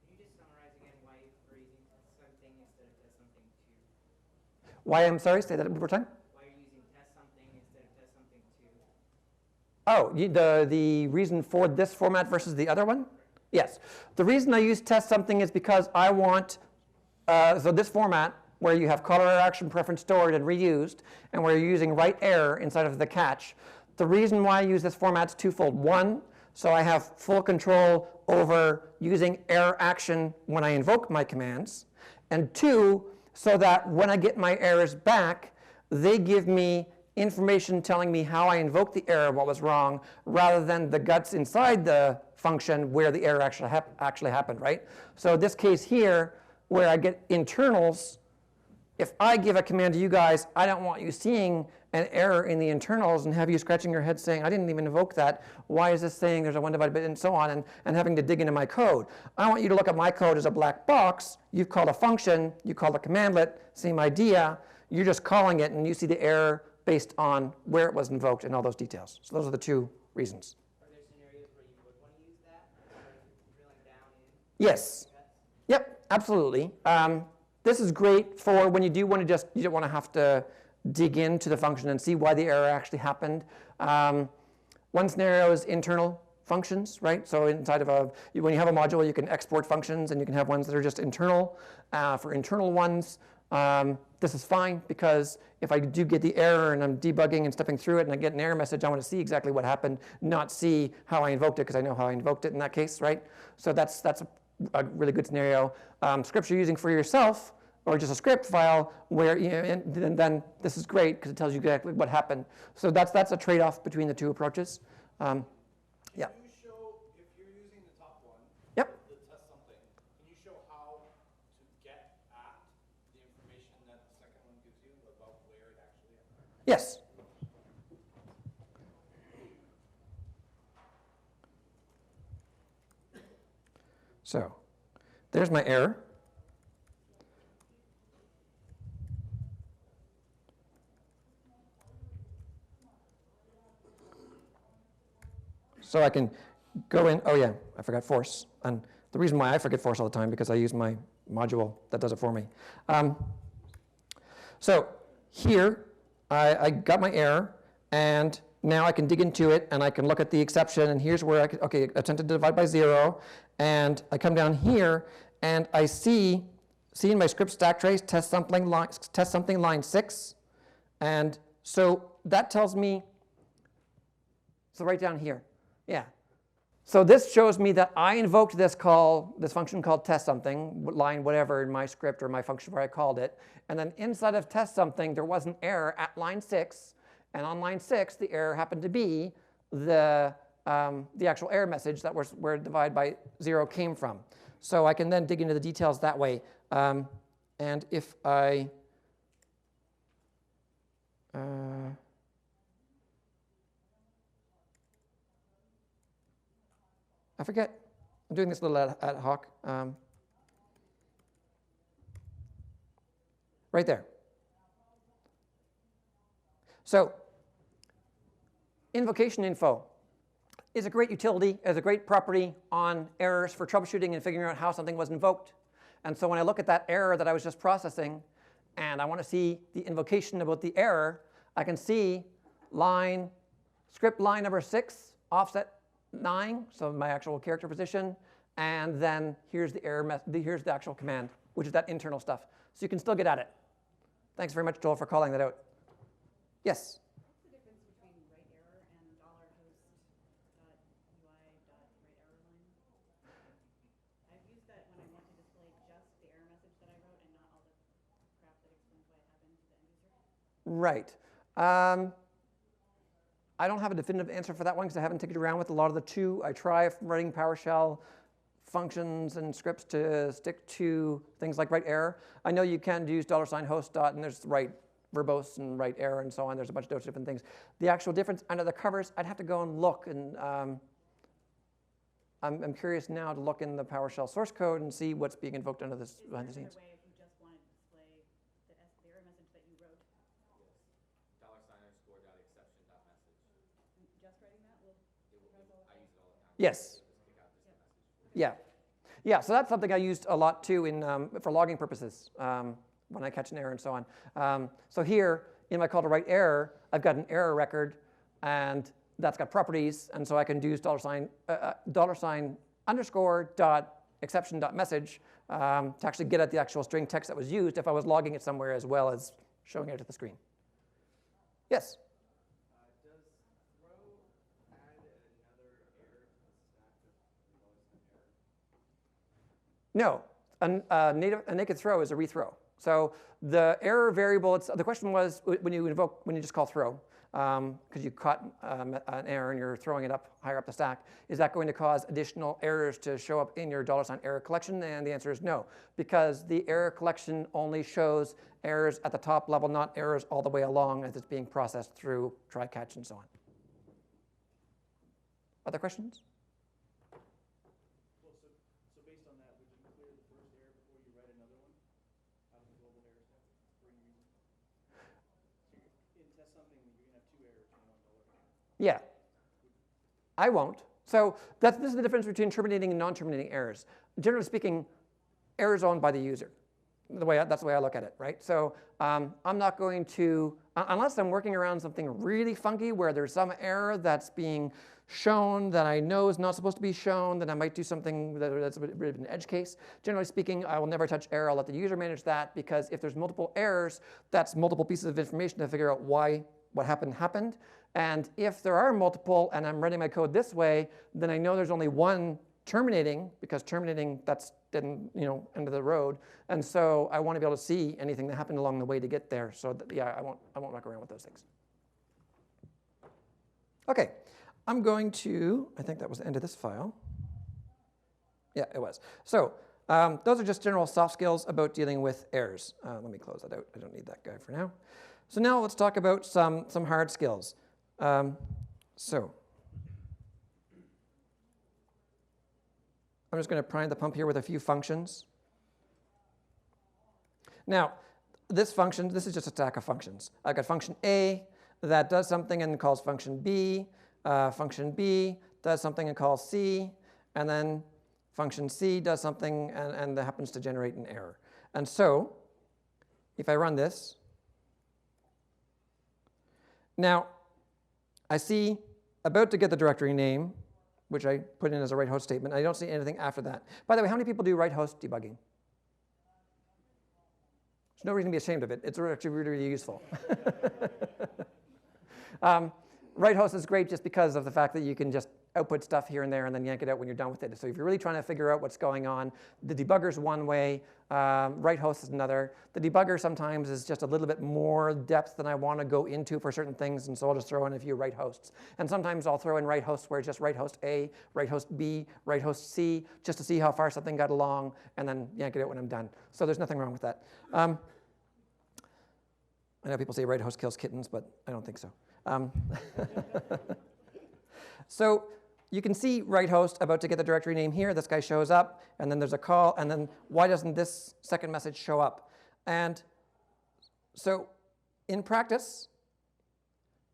Can you just summarize again why you're using test something instead of test something 2? Why, I'm sorry, say that one more time? Why you're using test something instead of test something 2? Oh, the reason for this format versus the other one? Yes. The reason I use test something is because I want, so this format where you have caller error action preference stored and reused, and where you're using write error inside of the catch. The reason why I use this format is twofold. One, so I have full control over using error action when I invoke my commands. And two, so that when I get my errors back, they give me information telling me how I invoked the error, what was wrong, rather than the guts inside the function where the error actually happened, right? So this case here, where I get internals, if I give a command to you guys, I don't want you seeing an error in the internals and have you scratching your head saying, I didn't even invoke that. Why is this saying there's a 1 divided by, and so on, and having to dig into my code. I want you to look at my code as a black box. You've called a function, you called a commandlet, same idea. You're just calling it, and you see the error based on where it was invoked and all those details. So those are the two reasons. Are there scenarios where you would want to use that? Or drilling down in? Yes. Yep, absolutely. This is great for when you do want to you don't want to have to dig into the function and see why the error actually happened. One scenario is internal functions, right? So inside of when you have a module, you can export functions, and you can have ones that are just internal. For internal ones, this is fine, because if I do get the error and I'm debugging and stepping through it and I get an error message, I want to see exactly what happened, not see how I invoked it, because I know how I invoked it in that case, right? So that's a really good scenario. Scripts you're using for yourself, or just a script file, where and then this is great because it tells you exactly what happened. So that's a trade-off between the two approaches. Yeah. Can you show, if you're using the top one, Yep. the test something, can you show how to get at the information that the second one gives you about where it actually happened? Yes. So there's my error. So I can go in, oh yeah, I forgot force. And the reason why I forget force all the time, because I use my module that does it for me. So here, I got my error, and now I can dig into it, and I can look at the exception, and here's where okay, attempted to divide by 0, and I come down here, and I see in my script stack trace, test something line 6, and so that tells me, so right down here. Yeah. So this shows me that I invoked this function called test something, line whatever in my script or my function where I called it. And then inside of test something, there was an error at line 6. And on line 6, the error happened to be the actual error message that was where divide by 0 came from. So I can then dig into the details that way. And if I forget, I'm doing this a little ad hoc. Right there. So Invocation Info is a great utility, is a great property on errors for troubleshooting and figuring out how something was invoked. And so when I look at that error that I was just processing, and I want to see the invocation about the error, I can see script line number 6, offset 9, so my actual character position, and then here's the error here's the actual command, which is that internal stuff. So you can still get at it. Thanks very much, Joel, for calling that out. Yes? What's the difference between write error and $host.ui.writeError line? I've used that when I want to display just the error message that I wrote and not all the crap that explains why it happened to the end user. Right. I don't have a definitive answer for that one because I haven't tinkered around with a lot of the two. I try writing PowerShell functions and scripts to stick to things like write error. I know you can use $host. And there's write verbose and write error and so on. There's a bunch of those different things. The actual difference under the covers, I'd have to go and look. And I'm curious now to look in the PowerShell source code and see what's being invoked under this behind the scenes. Way if you just wanted to display the error message that you wrote. $exception.message. Just writing that will I use it all the time. Yes. Yeah. Yeah, so that's something I used a lot too for logging purposes when I catch an error and so on. So here, in my call to write error, I've got an error record, and that's got properties, and so I can use $__exception.message to actually get at the actual string text that was used if I was logging it somewhere as well as showing it to the screen. Yes? Does throw add another error to the stack of an error? No, a naked throw is a rethrow. So the error variable, the question was when you just call throw, because you caught an error and you're throwing it up higher up the stack, is that going to cause additional errors to show up in your $error collection? And the answer is no, because the error collection only shows errors at the top level, not errors all the way along as it's being processed through try catch and so on. Other questions? Well, so based on that, would you clear the first error before you write another one out of the global error stack for any reason? So in test something, you're going to have 2 errors and $1. Yeah. I won't. So this is the difference between terminating and non-terminating errors. Generally speaking, errors owned by the user. That's the way I look at it, right? So I'm not going to, unless I'm working around something really funky where there's some error that's being shown that I know is not supposed to be shown, then I might do something that's a bit of an edge case. Generally speaking, I will never touch error. I'll let the user manage that, because if there's multiple errors, that's multiple pieces of information to figure out why what happened. And if there are multiple and I'm writing my code this way, then I know there's only one terminating, because terminating, that's end of the road. And so I want to be able to see anything that happened along the way to get there. So that, yeah, I won't muck around with those things. Okay, I'm going to, I think that was the end of this file. Yeah, it was. So those are just general soft skills about dealing with errors. Let me close that out. I don't need that guy for now. So now let's talk about some hard skills. I'm just going to prime the pump here with a few functions. Now, this is just a stack of functions. I've got function A that does something and calls function B. Function B does something and calls C. And then function C does something and that happens to generate an error. And so, if I run this, now I see about to get the directory name, which I put in as a write host statement. I don't see anything after that. By the way, how many people do write host debugging? There's no reason to be ashamed of it. It's actually really, really useful. Write host is great just because of the fact that you can just output stuff here and there and then yank it out when you're done with it. So if you're really trying to figure out what's going on, the debugger's one way, write host is another. The debugger sometimes is just a little bit more depth than I want to go into for certain things, and so I'll just throw in a few write hosts. And sometimes I'll throw in write hosts where it's just write host A, write host B, write host C, just to see how far something got along, and then yank it out when I'm done. So there's nothing wrong with that. I know people say write host kills kittens, but I don't think so. So you can see write host about to get the directory name here. This guy shows up, and then there's a call, and then why doesn't this second message show up? And so in practice,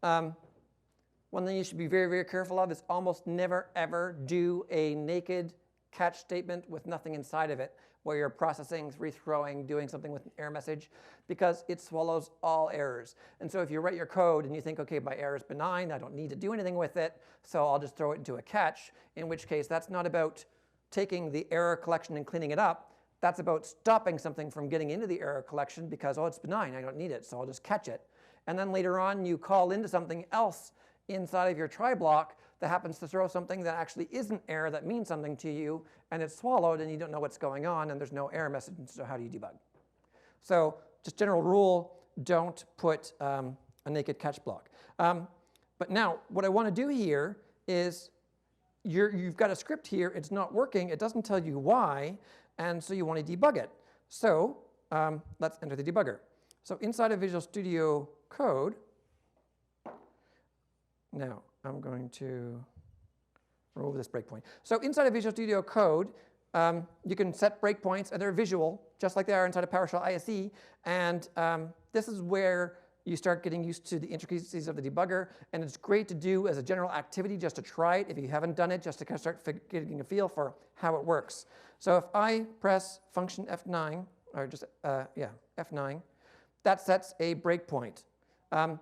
one thing you should be very, very careful of is almost never, ever do a naked catch statement with nothing inside of it, where you're processing, rethrowing, doing something with an error message, because it swallows all errors. And so if you write your code and you think, okay, my error is benign, I don't need to do anything with it, so I'll just throw it into a catch, in which case that's not about taking the error collection and cleaning it up. That's about stopping something from getting into the error collection because, oh, it's benign, I don't need it, so I'll just catch it. And then later on, you call into something else inside of your try block that happens to throw something that actually isn't error that means something to you, and it's swallowed and you don't know what's going on and there's no error message, so how do you debug? So just general rule, don't put a naked catch block. But now what I want to do here is you've got a script here, it's not working, it doesn't tell you why, and so you want to debug it. So let's enter the debugger. So inside of Visual Studio Code, now I'm going to remove this breakpoint. So inside of Visual Studio Code, you can set breakpoints, and they're visual, just like they are inside of PowerShell ISE. And this is where you start getting used to the intricacies of the debugger. And it's great to do as a general activity, just to try it if you haven't done it, just to kind of start getting a feel for how it works. So if I press function F9, or just, F9, that sets a breakpoint. And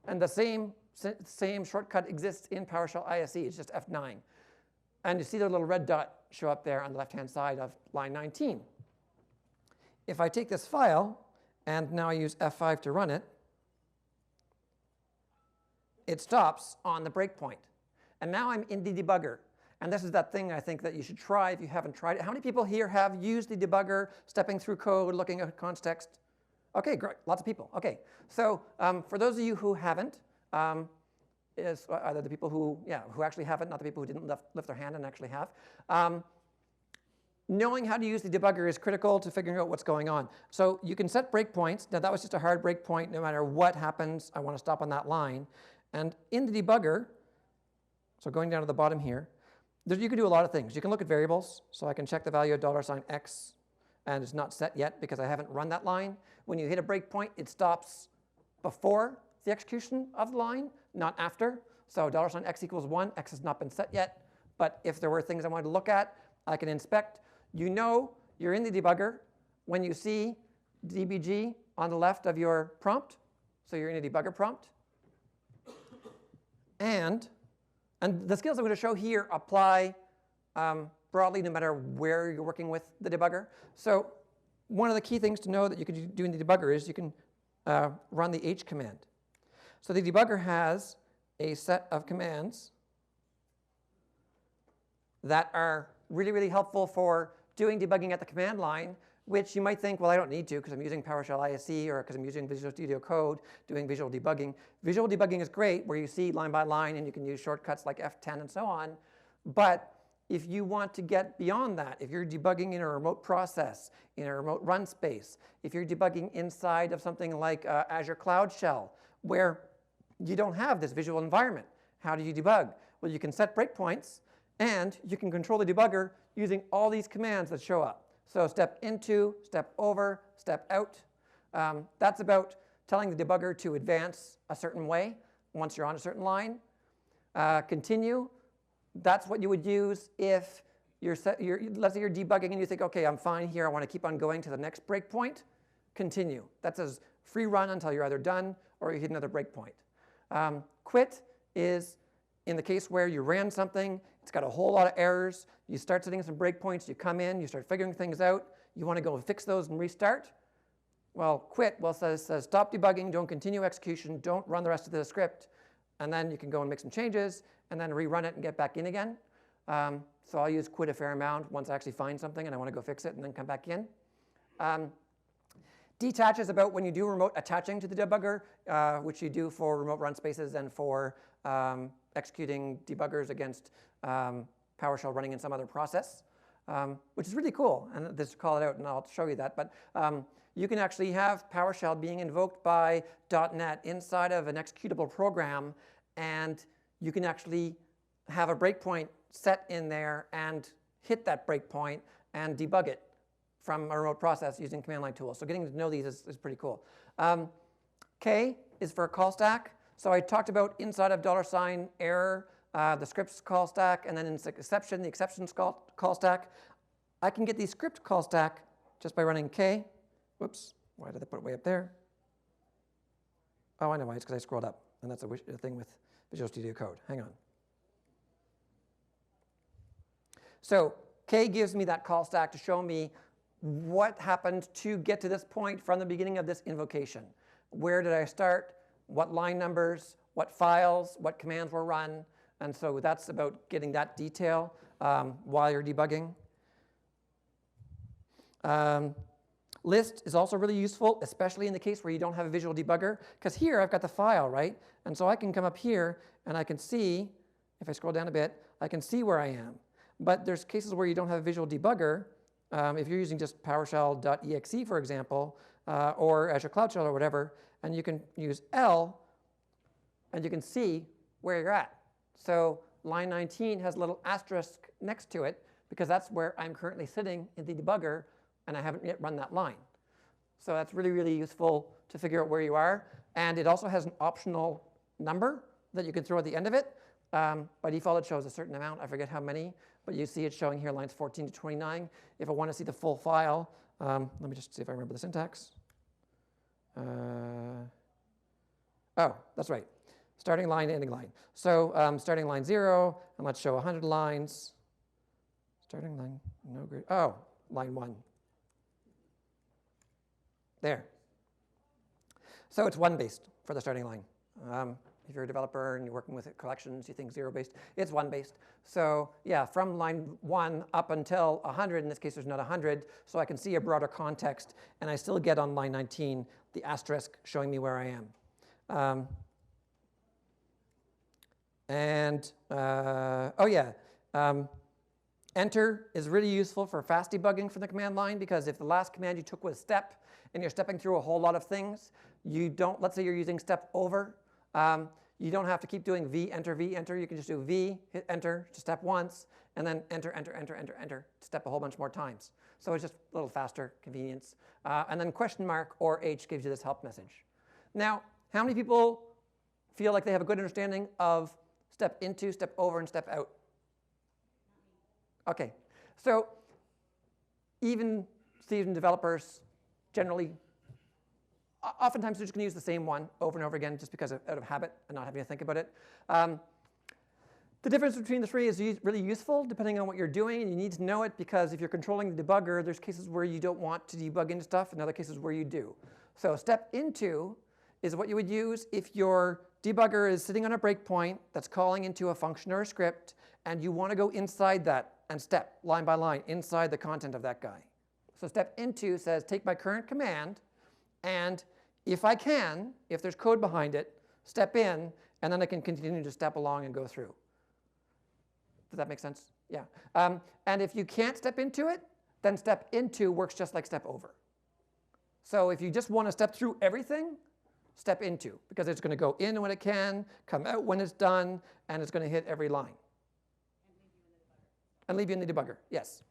the same shortcut exists in PowerShell ISE, it's just F9. And you see the little red dot show up there on the left-hand side of line 19. If I take this file, and now I use F5 to run it, it stops on the breakpoint. And now I'm in the debugger. And this is that thing I think that you should try if you haven't tried it. How many people here have used the debugger, stepping through code, looking at context? Okay, great, lots of people. Okay, so for those of you who haven't, is either the people who actually have it, not the people who didn't lift their hand and actually have. Knowing how to use the debugger is critical to figuring out what's going on. So you can set breakpoints. Now that was just a hard breakpoint. No matter what happens, I want to stop on that line. And in the debugger, so going down to the bottom here, you can do a lot of things. You can look at variables. So I can check the value of $X, and it's not set yet because I haven't run that line. When you hit a breakpoint, it stops before the execution of the line, not after. So $X equals 1, X has not been set yet. But if there were things I wanted to look at, I can inspect. You know you're in the debugger when you see DBG on the left of your prompt. So you're in a debugger prompt. And the skills I'm going to show here apply broadly no matter where you're working with the debugger. So one of the key things to know that you can do in the debugger is you can run the H command. So the debugger has a set of commands that are really, really helpful for doing debugging at the command line, which you might think, well, I don't need to because I'm using PowerShell ISE or because I'm using Visual Studio Code doing visual debugging. Visual debugging is great where you see line by line and you can use shortcuts like F10 and so on. But if you want to get beyond that, if you're debugging in a remote process, in a remote run space, if you're debugging inside of something like Azure Cloud Shell, where you don't have this visual environment, how do you debug? Well, you can set breakpoints, and you can control the debugger using all these commands that show up. So step into, step over, step out. That's about telling the debugger to advance a certain way once you're on a certain line. Continue. That's what you would use if let's say you're debugging and you think, okay, I'm fine here, I want to keep on going to the next breakpoint. Continue. That says free run until you're either done or you hit another breakpoint. Quit is in the case where you ran something, it's got a whole lot of errors, you start setting some breakpoints, you come in, you start figuring things out, you want to go and fix those and restart. Well, quit says stop debugging, don't continue execution, don't run the rest of the script, and then you can go and make some changes and then rerun it and get back in again. So I'll use quit a fair amount once I actually find something and I want to go fix it and then come back in. Detach is about when you do remote attaching to the debugger, which you do for remote run spaces and for executing debuggers against PowerShell running in some other process, which is really cool. And just call it out, and I'll show you that. But you can actually have PowerShell being invoked by .NET inside of an executable program, and you can actually have a breakpoint set in there and hit that breakpoint and debug it from a remote process using command line tools. So getting to know these is pretty cool. K is for call stack. So I talked about inside of $error, the scripts call stack, and then in exception, the exceptions call stack. I can get the script call stack just by running k. Whoops, why did I put it way up there? Oh, I know why, it's because I scrolled up, and that's a thing with Visual Studio Code. Hang on. So k gives me that call stack to show me what happened to get to this point from the beginning of this invocation. Where did I start? What line numbers? What files? What commands were run? And so that's about getting that detail while you're debugging. List is also really useful, especially in the case where you don't have a visual debugger, because here I've got the file, right? And so I can come up here and I can see, if I scroll down a bit, I can see where I am. But there's cases where you don't have a visual debugger. If you're using just PowerShell.exe, for example, or Azure Cloud Shell or whatever, and you can use L, and you can see where you're at. So line 19 has a little asterisk next to it, because that's where I'm currently sitting in the debugger, and I haven't yet run that line. So that's really, really useful to figure out where you are. And it also has an optional number that you can throw at the end of it. By default, it shows a certain amount. I forget how many, but you see it showing here lines 14 to 29. If I want to see the full file, let me just see if I remember the syntax. Oh, that's right. Starting line, ending line. So starting line 0, and let's show 100 lines. Starting line, no grid. Oh, line 1. There. So it's 1-based for the starting line. If you're a developer and you're working with collections, you think 0-based. It's 1-based. So yeah, from line 1 up until 100, in this case there's not 100, so I can see a broader context, and I still get on line 19 the asterisk showing me where I am. Oh yeah, enter is really useful for fast debugging from the command line, because if the last command you took was step, and you're stepping through a whole lot of things, you don't, let's say you're using step over, you don't have to keep doing V, enter, you can just do V, hit enter to step once, and then enter, enter, enter, enter, enter to step a whole bunch more times. So it's just a little faster, convenience. And then question mark or H gives you this help message. Now, how many people feel like they have a good understanding of step into, step over, and step out? Okay, so even seasoned developers generally, oftentimes they're just going to use the same one over and over again just because out of habit and not having to think about it. The difference between the three is really useful depending on what you're doing, and you need to know it because if you're controlling the debugger, there's cases where you don't want to debug into stuff and other cases where you do. So step into is what you would use if your debugger is sitting on a breakpoint that's calling into a function or a script, and you want to go inside that and step line by line inside the content of that guy. So step into says take my current command, and if I can, if there's code behind it, step in, and then I can continue to step along and go through. Does that make sense? Yeah. And if you can't step into it, then step into works just like step over. So if you just want to step through everything, step into, because it's going to go in when it can, come out when it's done, and it's going to hit every line. And leave you in the debugger, yes.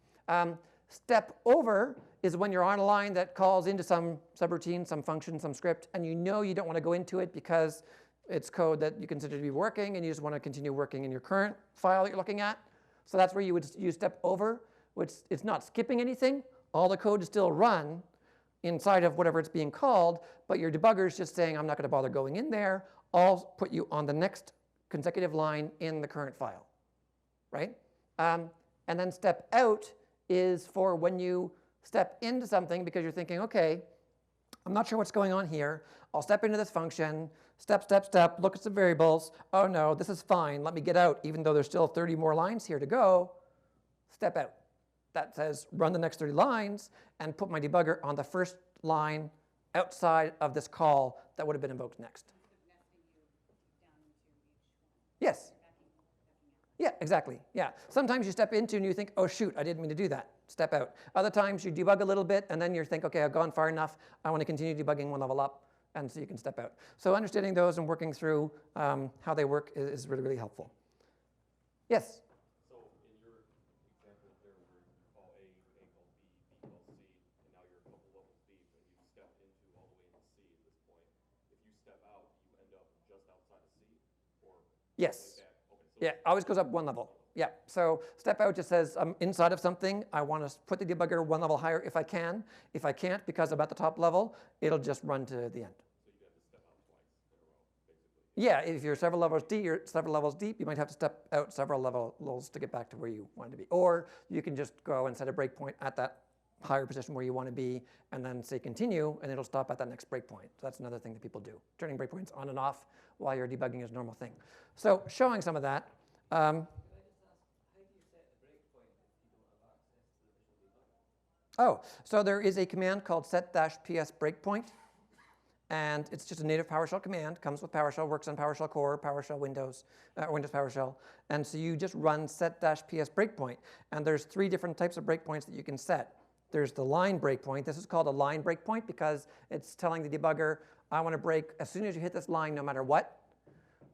Step over is when you're on a line that calls into some subroutine, some function, some script, and you know you don't want to go into it because it's code that you consider to be working, and you just want to continue working in your current file that you're looking at. So that's where you would use step over, which it's not skipping anything. All the code is still run inside of whatever it's being called, but your debugger is just saying, I'm not going to bother going in there. I'll put you on the next consecutive line in the current file, right? And then step out is for when you step into something because you're thinking, okay, I'm not sure what's going on here. I'll step into this function, step, step, step, look at some variables. Oh no, this is fine. Let me get out, even though there's still 30 more lines here to go. Step out. That says run the next 30 lines and put my debugger on the first line outside of this call that would have been invoked next. Yes. Yeah, exactly. Yeah. Sometimes you step into and you think, oh shoot, I didn't mean to do that. Step out. Other times you debug a little bit and then you think, okay, I've gone far enough. I want to continue debugging one level up, and so you can step out. So understanding those and working through how they work is really, really helpful. Yes? So in your example there where you call A calls B, B calls C, and now you're a couple levels deep and you step into all the way into C at this point, if you step out, you end up just outside of Yes. Okay, so Yeah, always goes up one level. Yeah, so step out just says I'm inside of something. I want to put the debugger one level higher if I can. If I can't, because I'm at the top level, it'll just run to the end. so you have to step out twice in a row, basically. Yeah, if you're several levels deep, you might have to step out several levels to get back to where you want to be. Or you can just go and set a breakpoint at that higher position where you want to be, and then say continue, and it'll stop at that next breakpoint. So that's another thing that people do. Turning breakpoints on and off while you're debugging is a normal thing. So showing some of that. Oh, so there is a command called set-ps breakpoint, and it's just a native PowerShell command. Comes with PowerShell, works on PowerShell Core, PowerShell Windows, or Windows PowerShell. And so you just run set-ps breakpoint, and there's 3 different types of breakpoints that you can set. There's the line breakpoint. This is called a line breakpoint because it's telling the debugger, I want to break as soon as you hit this line, no matter what.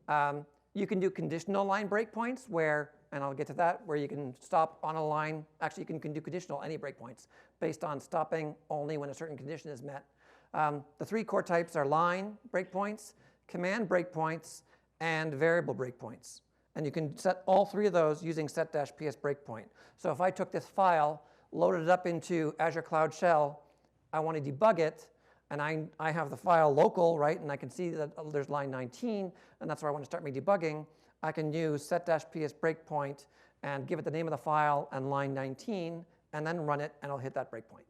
You can do conditional line breakpoints where, and I'll get to that, where you can stop on a line. Actually, you can do conditional any breakpoints based on stopping only when a certain condition is met. The 3 core types are line breakpoints, command breakpoints, and variable breakpoints. And you can set all 3 of those using set-ps breakpoint. So if I took this file, loaded it up into Azure Cloud Shell, I want to debug it, and I have the file local, right, and I can see that there's line 19, and that's where I want to start my debugging. I can use set-ps breakpoint and give it the name of the file and line 19, and then run it, and I'll hit that breakpoint.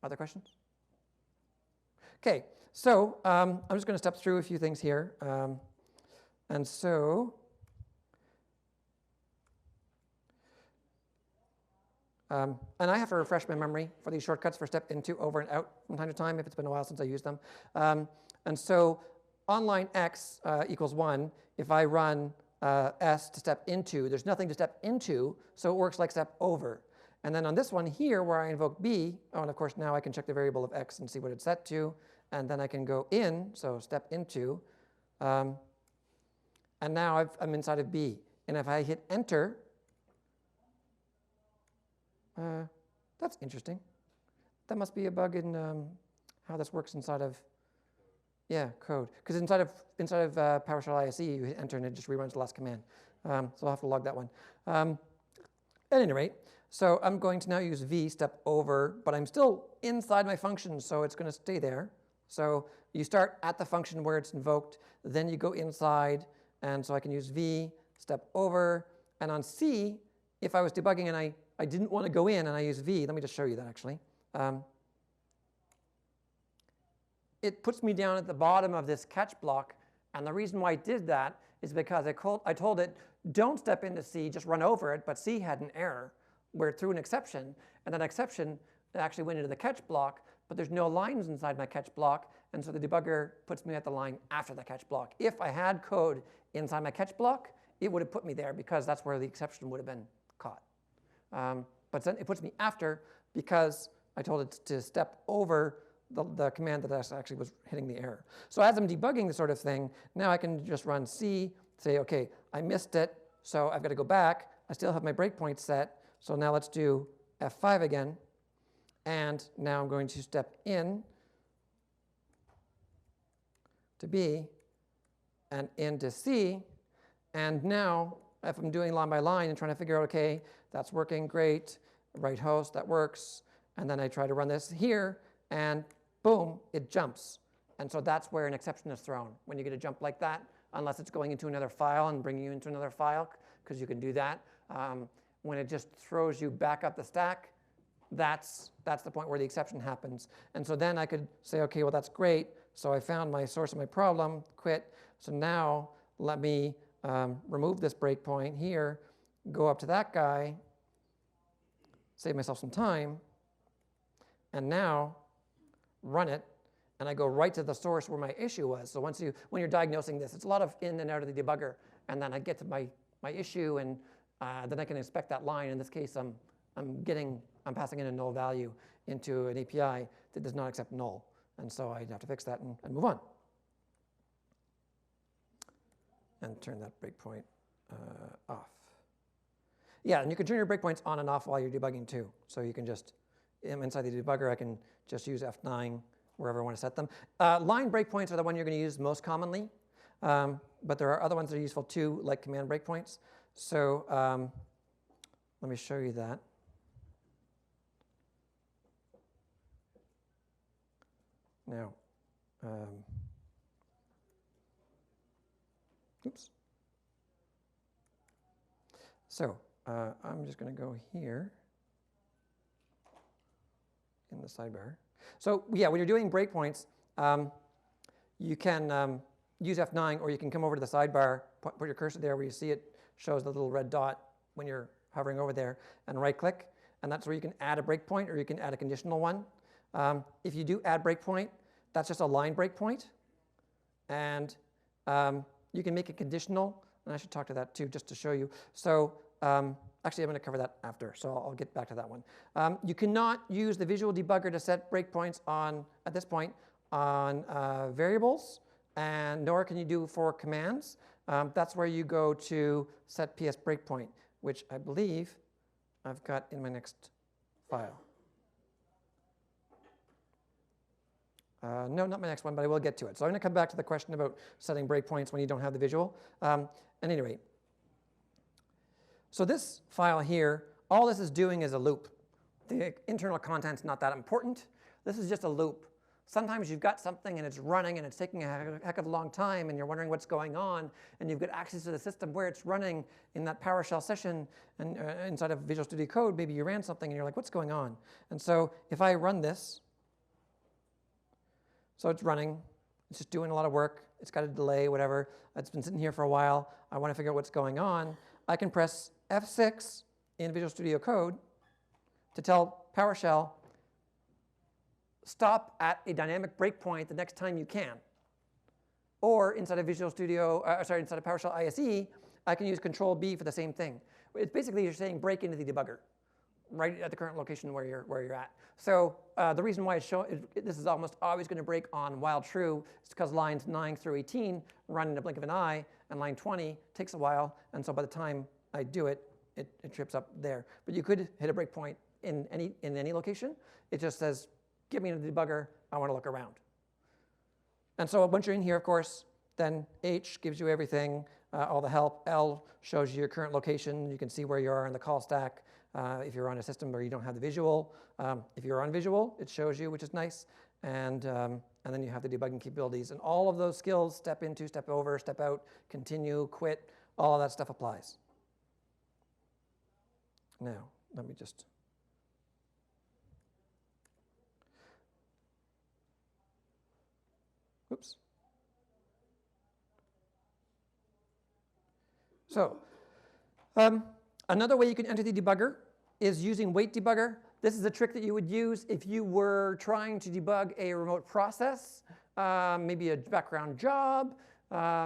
Other questions? Okay, so I'm just going to step through a few things here. And I have to refresh my memory for these shortcuts for step into, over, and out from time to time if it's been a while since I used them. And so on line X equals 1, if I run S to step into, there's nothing to step into, so it works like step over. And then on this one here where I invoke B, oh, and of course now I can check the variable of X and see what it's set to, and then I can go in, so step into, and now I'm inside of B. And if I hit enter, that's interesting. That must be a bug in how this works inside of, code. Because inside of PowerShell ISE, you hit enter and it just reruns the last command. So I'll have to log that one. At any rate, so I'm going to now use V, step over, but I'm still inside my function, so it's going to stay there. So you start at the function where it's invoked, then you go inside, and so I can use V, step over, and on C, if I was debugging and I didn't want to go in and I use V, let me just show you that actually. It puts me down at the bottom of this catch block, and the reason why it did that is because I told it, don't step into C, just run over it, but C had an error where it threw an exception, and that exception actually went into the catch block, but there's no lines inside my catch block, and so the debugger puts me at the line after the catch block. If I had code inside my catch block, it would have put me there because that's where the exception would have been caught. But then it puts me after because I told it to step over the command that actually was hitting the error. So as I'm debugging this sort of thing, now I can just run C, say, okay, I missed it, so I've got to go back. I still have my breakpoint set, so now let's do F5 again. And now I'm going to step in to B and into C. And now, if I'm doing line by line and trying to figure out, okay, that's working great, right host, that works. And then I try to run this here, and boom, it jumps. And so that's where an exception is thrown, when you get a jump like that, unless it's going into another file and bringing you into another file, because you can do that. When it just throws you back up the stack, that's the point where the exception happens. And so then I could say, okay, well, that's great. So I found my source of my problem, quit. So now let me remove this breakpoint here, go up to that guy, save myself some time, and now run it, and I go right to the source where my issue was. So when you're diagnosing this, it's a lot of in and out of the debugger, and then I get to my issue, and then I can inspect that line. In this case, I'm passing in a null value into an API that does not accept null, and so I'd have to fix that and move on. And turn that breakpoint off. Yeah, and you can turn your breakpoints on and off while you're debugging too. So you can just, inside the debugger, I can just use F9 wherever I want to set them. Line breakpoints are the one you're going to use most commonly. but there are other ones that are useful too, like command breakpoints. So let me show you that. Now, oops. So I'm just going to go here in the sidebar. So yeah, when you're doing breakpoints, you can use F9, or you can come over to the sidebar, put your cursor there where you see it shows the little red dot when you're hovering over there, and right-click, and that's where you can add a breakpoint or you can add a conditional one. If you do add breakpoint, that's just a line breakpoint, and you can make it conditional, and I should talk to that too just to show you. So actually, I'm going to cover that after, so I'll get back to that one. You cannot use the visual debugger to set breakpoints on, at this point, on variables, and nor can you do for commands. That's where you go to set Ps Breakpoint, which I believe I've got in my next file. No, not my next one, but I will get to it. So I'm going to come back to the question about setting breakpoints when you don't have the visual. At any rate, so this file here, all this is doing is a loop. The internal content's not that important. This is just a loop. Sometimes you've got something and it's running and it's taking a heck of a long time and you're wondering what's going on, and you've got access to the system where it's running in that PowerShell session, and inside of Visual Studio Code, maybe you ran something and you're like, what's going on? And so if I run this, so it's running, it's just doing a lot of work, it's got a delay, whatever, it's been sitting here for a while, I want to figure out what's going on, I can press F6 in Visual Studio Code to tell PowerShell, stop at a dynamic breakpoint the next time you can. Or inside of Visual Studio, inside of PowerShell ISE, I can use Control-B for the same thing. It's basically you're saying break into the debugger, right at the current location where you're at. So the reason why this is almost always going to break on while true is because lines 9 through 18 run in a blink of an eye, and line 20 takes a while, and so by the time I do it, it trips up there. But you could hit a breakpoint in any location. It just says, give me a debugger, I want to look around. And so once you're in here, of course, then H gives you everything, all the help. L shows you your current location. You can see where you are in the call stack if you're on a system where you don't have the visual. If you're on visual, it shows you, which is nice. And then you have the debugging capabilities. And all of those skills, step into, step over, step out, continue, quit, all of that stuff applies. Now, let me just... Oops. So another way you can enter the debugger is using wait debugger. This is a trick that you would use if you were trying to debug a remote process, maybe a background job,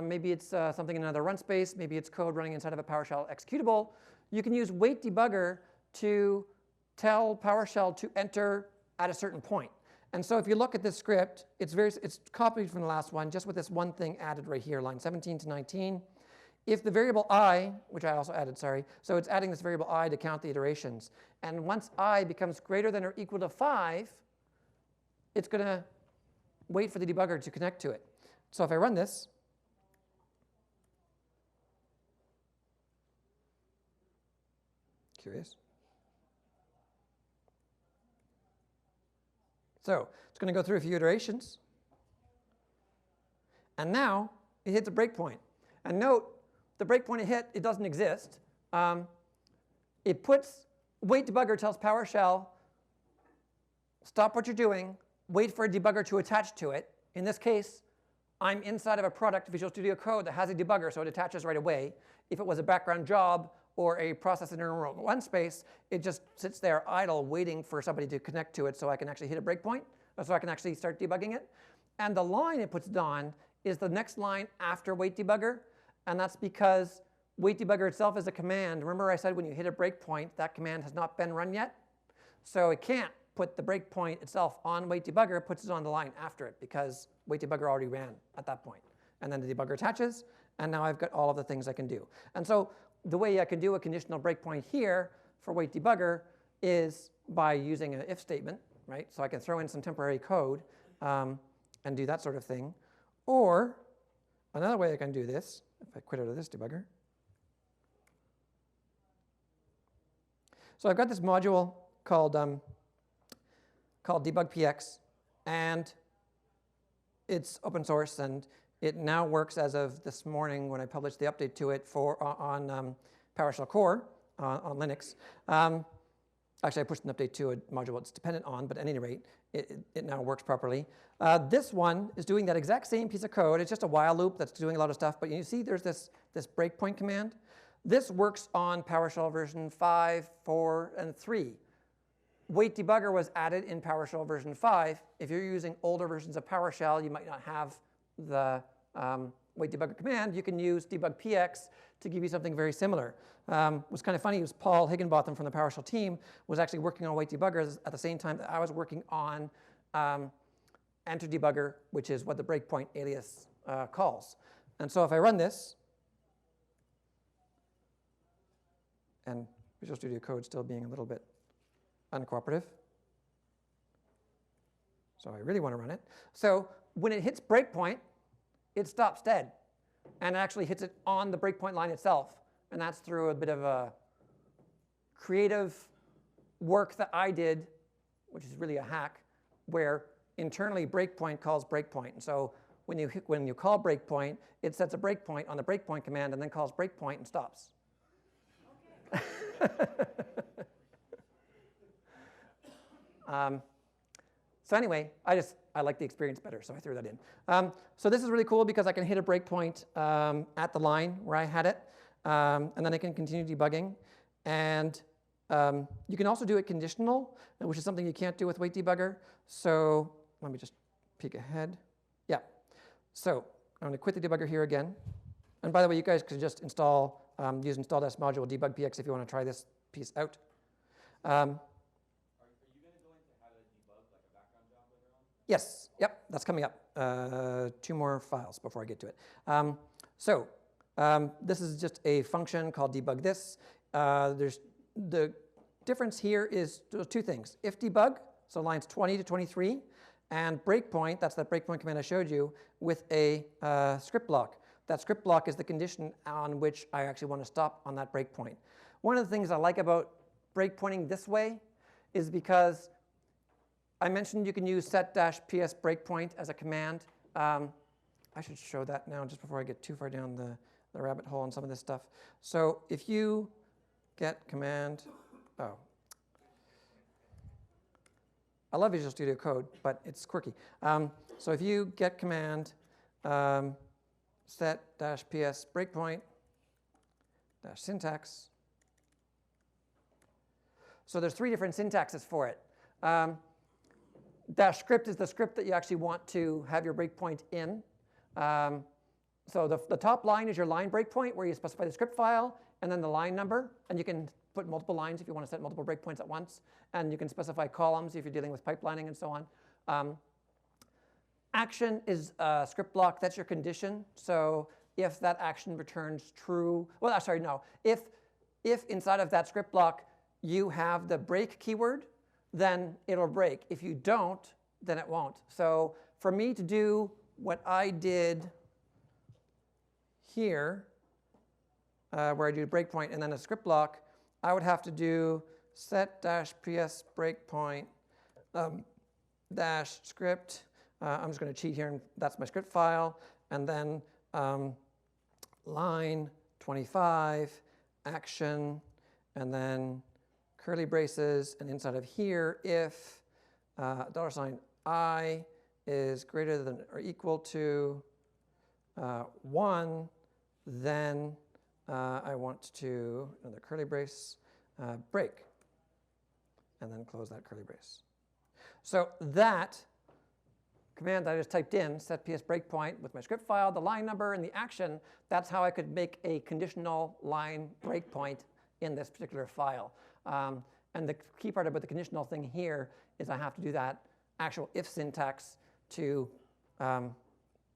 maybe it's something in another run space, maybe it's code running inside of a PowerShell executable. You can use wait debugger to tell PowerShell to enter at a certain point. And so if you look at this script, it's copied from the last one, just with this one thing added right here, line 17 to 19. If the variable I, which I also added, sorry, so it's adding this variable I to count the iterations. And once I becomes greater than or equal to 5, it's going to wait for the debugger to connect to it. So if I run this, curious. So it's going to go through a few iterations. And now it hits a breakpoint. And note, the breakpoint it hit, it doesn't exist. It puts, wait debugger tells PowerShell, stop what you're doing, wait for a debugger to attach to it. In this case, I'm inside of a product, Visual Studio Code, that has a debugger, so it attaches right away. If it was a background job or a process in a remote run space, it just sits there idle waiting for somebody to connect to it so I can actually hit a breakpoint, so I can actually start debugging it. And the line it puts it on is the next line after wait debugger, and that's because wait debugger itself is a command. Remember I said when you hit a breakpoint, that command has not been run yet? So it can't put the breakpoint itself on wait debugger, it puts it on the line after it because wait debugger already ran at that point. And then the debugger attaches, and now I've got all of the things I can do. And so the way I can do a conditional breakpoint here for wait debugger is by using an if statement, right? So I can throw in some temporary code and do that sort of thing. Or another way I can do this, if I quit out of this debugger. So I've got this module called Debug PX, and it's open source, and it now works as of this morning when I published the update to it on PowerShell Core on Linux. Actually, I pushed an update to a module it's dependent on, but at any rate, it now works properly. This one is doing that exact same piece of code. It's just a while loop that's doing a lot of stuff, but you see there's this breakpoint command. This works on PowerShell version 5, 4, and 3. Wait debugger was added in PowerShell version 5. If you're using older versions of PowerShell, you might not have the wait debugger command. You can use debug PX to give you something very similar. What's kind of funny was Paul Higginbotham from the PowerShell team was actually working on wait debuggers at the same time that I was working on enter debugger, which is what the breakpoint alias calls. And so if I run this, and Visual Studio Code still being a little bit uncooperative, so I really want to run it. So when it hits breakpoint, it stops dead and actually hits it on the breakpoint line itself. And that's through a bit of a creative work that I did, which is really a hack, where internally breakpoint calls breakpoint. And so when you call breakpoint, it sets a breakpoint on the breakpoint command and then calls breakpoint and stops. So anyway, I like the experience better, so I threw that in. So this is really cool because I can hit a breakpoint at the line where I had it, and then I can continue debugging. And you can also do it conditional, which is something you can't do with wait debugger. So let me just peek ahead. Yeah. So I'm going to quit the debugger here again. And by the way, you guys could just use installed as module debug px if you want to try this piece out. Are you going to go into how to debug like a background job later on? Yes, yep, that's coming up. 2 more files before I get to it. This is just a function called debug this. The difference here is 2 things. If debug, so lines 20 to 23, and breakpoint, that's that breakpoint command I showed you, with a script block. That script block is the condition on which I actually want to stop on that breakpoint. One of the things I like about breakpointing this way is because I mentioned you can use set-ps breakpoint as a command. I should show that now just before I get too far down the rabbit hole on some of this stuff. So if you get command, I love Visual Studio Code, but it's quirky. So if you get command set-ps breakpoint -syntax. So there's 3 different syntaxes for it. -script is the script that you actually want to have your breakpoint in. So the top line is your line breakpoint where you specify the script file and then the line number. And you can put multiple lines if you want to set multiple breakpoints at once. And you can specify columns if you're dealing with pipelining and so on. Action is a script block. That's your condition. So if that action returns true, well, sorry, no. If inside of that script block you have the break keyword, then it'll break. If you don't, then it won't. So for me to do what I did here, where I do breakpoint and then a script block, I would have to do set-ps breakpoint -script. I'm just going to cheat here, and that's my script file. And then line 25, action, and then curly braces. And inside of here, if $i is greater than or equal to 1, then I want to, another curly brace, break. And then close that curly brace. So that command that I just typed in, set-ps breakpoint with my script file, the line number, and the action, that's how I could make a conditional line breakpoint in this particular file. And the key part about the conditional thing here is I have to do that actual if syntax to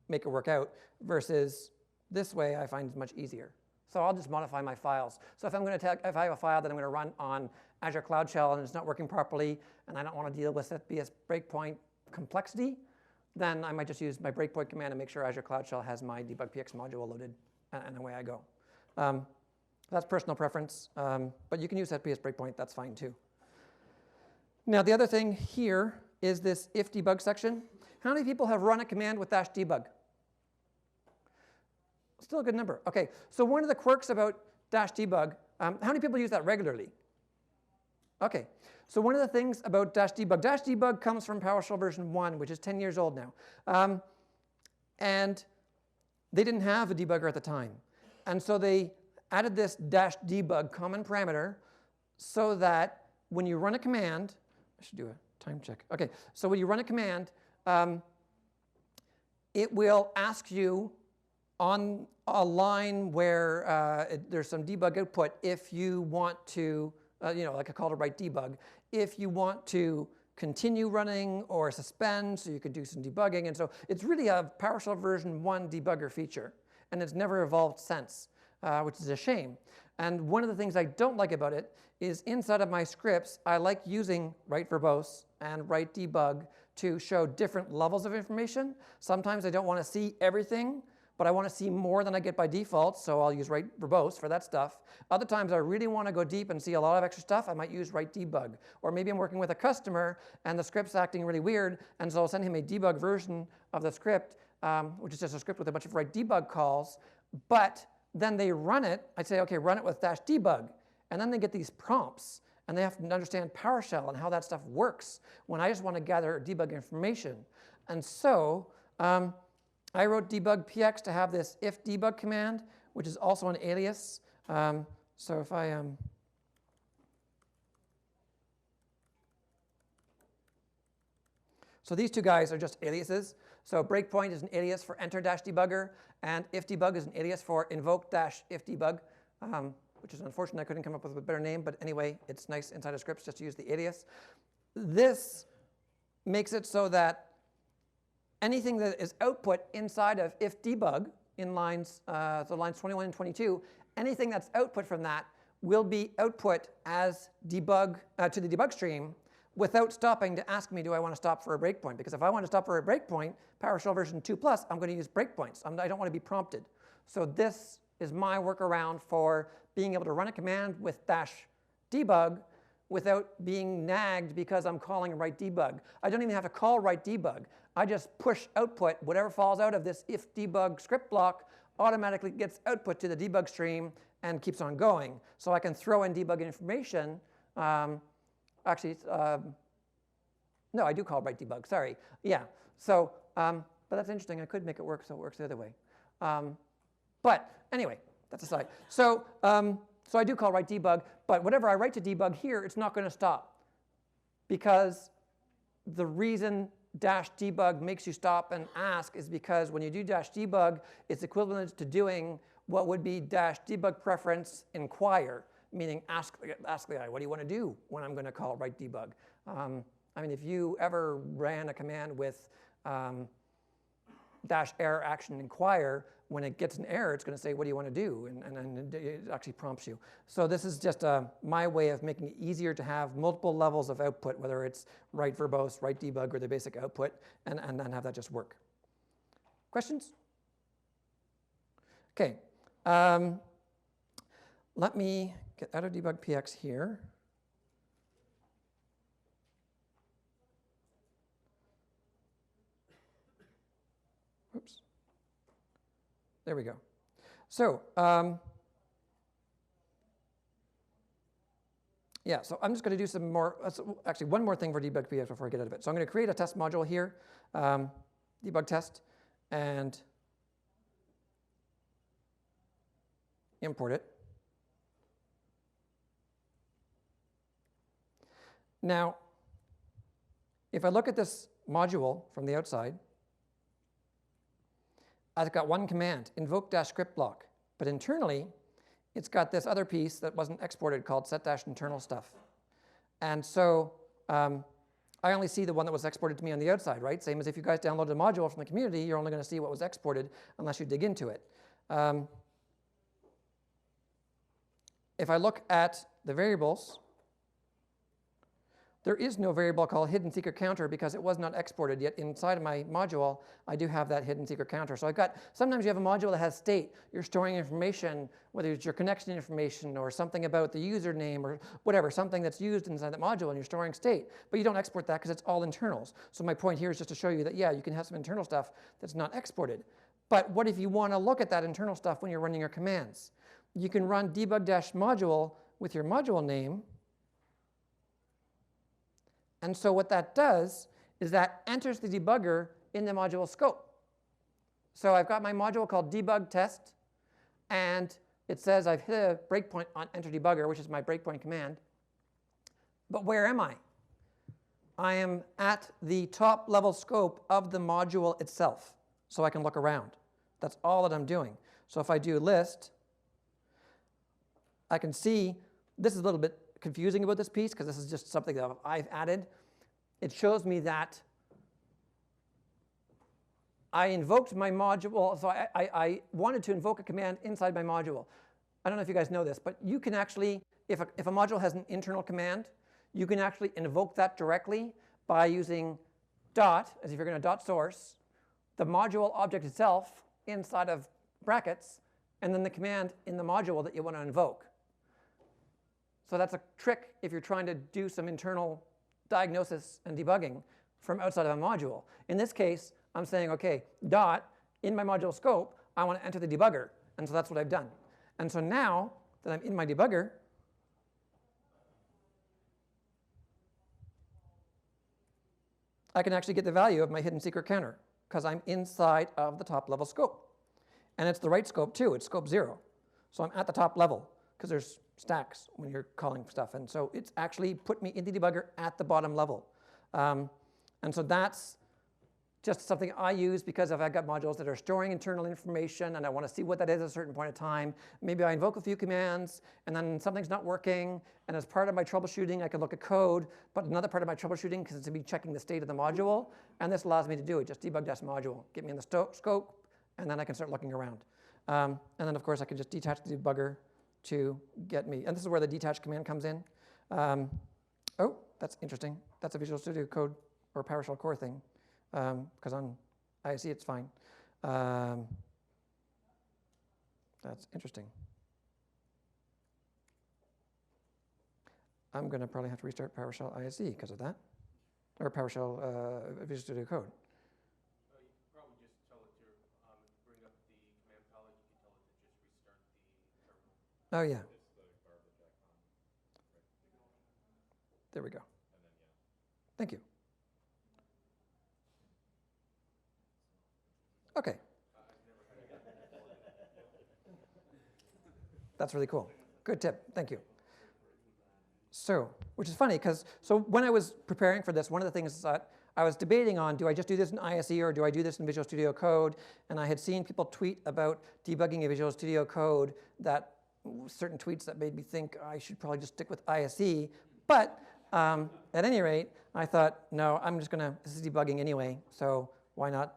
make it work out, versus this way I find is much easier. So I'll just modify my files. So if if I have a file that I'm going to run on Azure Cloud Shell and it's not working properly, and I don't want to deal with set-ps breakpoint complexity, then I might just use my breakpoint command and make sure Azure Cloud Shell has my debug px module loaded, and away I go. That's personal preference, but you can use that Ps Breakpoint, that's fine too. Now the other thing here is this if debug section. How many people have run a command with -debug? Still a good number. Okay, so one of the quirks about -debug, how many people use that regularly? Okay, so one of the things about -debug comes from PowerShell version 1, which is 10 years old now. And they didn't have a debugger at the time. And so they added this -debug common parameter so that when you run a command, I should do a time check. Okay, so when you run a command, it will ask you on a line where there's some debug output if you want to, like a call to write debug, if you want to continue running or suspend so you can do some debugging. And so it's really a PowerShell version 1 debugger feature, and it's never evolved since, which is a shame. And one of the things I don't like about it is inside of my scripts, I like using write verbose and write debug to show different levels of information. Sometimes I don't want to see everything, but I want to see more than I get by default, so I'll use write verbose for that stuff. Other times I really want to go deep and see a lot of extra stuff, I might use write debug. Or maybe I'm working with a customer and the script's acting really weird, and so I'll send him a debug version of the script, which is just a script with a bunch of write debug calls, but then they run it. I'd say, okay, run it with -debug. And then they get these prompts, and they have to understand PowerShell and how that stuff works when I just want to gather debug information. And so I wrote debug px to have this if debug command, which is also an alias. So if I so these two guys are just aliases. So breakpoint is an alias for enter -debugger, and if debug is an alias for invoke -if debug, which is unfortunate. I couldn't come up with a better name, but anyway, it's nice inside of scripts just to use the alias. This makes it so that anything that is output inside of if debug in lines 21 and 22, anything that's output from that will be output as debug to the debug stream without stopping to ask me, do I want to stop for a breakpoint? Because if I want to stop for a breakpoint, PowerShell version 2+, I'm going to use breakpoints. I don't want to be prompted. So this is my workaround for being able to run a command with -debug without being nagged because I'm calling write debug. I don't even have to call write debug. I just push output, whatever falls out of this if debug script block automatically gets output to the debug stream and keeps on going. So I can throw in debug information. No, I do call write debug, sorry. Yeah, so, but that's interesting. I could make it work so it works the other way. But anyway, that's aside. So, so I do call write debug, but whatever I write to debug here, it's not going to stop. Because the reason -debug makes you stop and ask is because when you do -debug, it's equivalent to doing what would be -debug preference inquire, meaning ask the guy, what do you want to do when I'm going to call write debug? I mean, if you ever ran a command with -error action inquire, when it gets an error, it's going to say, what do you want to do? And it actually prompts you. So this is just my way of making it easier to have multiple levels of output, whether it's write verbose, write debug, or the basic output, and then have that just work. Questions? OK. Let me get out of debug px here. Oops. There we go. So, yeah, so I'm just going to do some more, actually one more thing for debug px before I get out of it. So I'm going to create a test module here, debug test, and import it. Now, if I look at this module from the outside, I've got one command, invoke -script block. But internally, it's got this other piece that wasn't exported called set-internal stuff. And so I only see the one that was exported to me on the outside, right? Same as if you guys downloaded a module from the community, you're only going to see what was exported unless you dig into it. If I look at the variables, there is no variable called hidden secret counter because it was not exported yet. Inside of my module, I do have that hidden secret counter. So I've got, sometimes you have a module that has state. You're storing information, whether it's your connection information or something about the username or whatever, something that's used inside that module, and you're storing state. But you don't export that because it's all internals. So my point here is just to show you that, yeah, you can have some internal stuff that's not exported. But what if you want to look at that internal stuff when you're running your commands? You can run debug-module with your module name. And so what that does is that enters the debugger in the module scope. So I've got my module called debug test, and it says I've hit a breakpoint on enter debugger, which is my breakpoint command. But where am I? I am at the top level scope of the module itself, so I can look around. That's all that I'm doing. So if I do list, I can see, this is a little bit confusing about this piece because this is just something that I've added. It shows me that I invoked my module, so I wanted to invoke a command inside my module. I don't know if you guys know this, but you can actually, if a module has an internal command, you can actually invoke that directly by using dot, as if you're going to dot source, the module object itself inside of brackets, and then the command in the module that you want to invoke. So that's a trick if you're trying to do some internal diagnosis and debugging from outside of a module. In this case, I'm saying, OK, dot, in my module scope, I want to enter the debugger. And so that's what I've done. And so now that I'm in my debugger, I can actually get the value of my hidden secret counter because I'm inside of the top level scope. And it's the right scope too. It's scope 0. So I'm at the top level because there's stacks when you're calling stuff. And so it's actually put me in the debugger at the bottom level. And so that's just something I use because if I've got modules that are storing internal information and I want to see what that is at a certain point in time, maybe I invoke a few commands and then something's not working. And as part of my troubleshooting, I can look at code. But another part of my troubleshooting is to be checking the state of the module. And this allows me to do it. Just debug-module, get me in the scope, and then I can start looking around. And then, of course, I can just detach the debugger to get me. And this is where the detach command comes in. Oh, that's interesting. That's a Visual Studio Code or PowerShell core thing. Because on ISE it's fine. That's interesting. I'm going to probably have to restart PowerShell ISE because of that. Or PowerShell Visual Studio Code. You could probably just tell it to bring up the command palette. You can tell it to just restart the terminal. Oh, yeah. There we go. Thank you. OK. That's really cool. Good tip. Thank you. So, which is funny because so when I was preparing for this, one of the things that I was debating on, do I just do this in ISE or do I do this in Visual Studio Code? And I had seen people tweet about debugging in Visual Studio Code, that certain tweets that made me think I should probably just stick with ISE. But at any rate, I thought, no, I'm just going to, this is debugging anyway, so why not?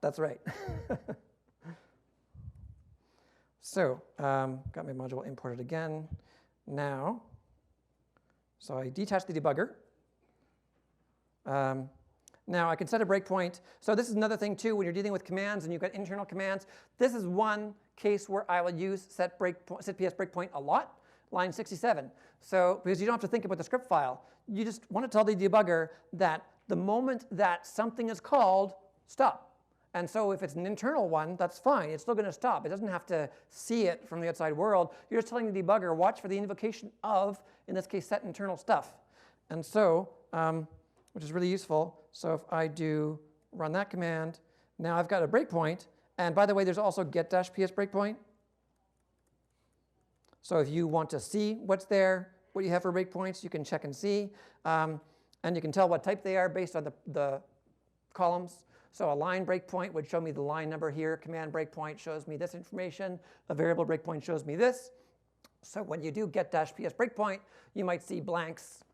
That's right. So, got my module imported again. Now, so I detached the debugger. Now I can set a breakpoint. So this is another thing too when you're dealing with commands and you've got internal commands. This is one case where I will use set Ps Breakpoint a lot, line 67. So because you don't have to think about the script file, you just want to tell the debugger that the moment that something is called, stop. And so if it's an internal one, that's fine. It's still going to stop. It doesn't have to see it from the outside world. You're just telling the debugger, watch for the invocation of, in this case, set internal stuff. And so, which is really useful. So if I do run that command, now I've got a breakpoint. And by the way, there's also get-ps breakpoint. So if you want to see what's there, what you have for breakpoints, you can check and see. And you can tell what type they are based on the columns. So a line breakpoint would show me the line number here. Command breakpoint shows me this information. A variable breakpoint shows me this. So when you do get-ps breakpoint, you might see blanks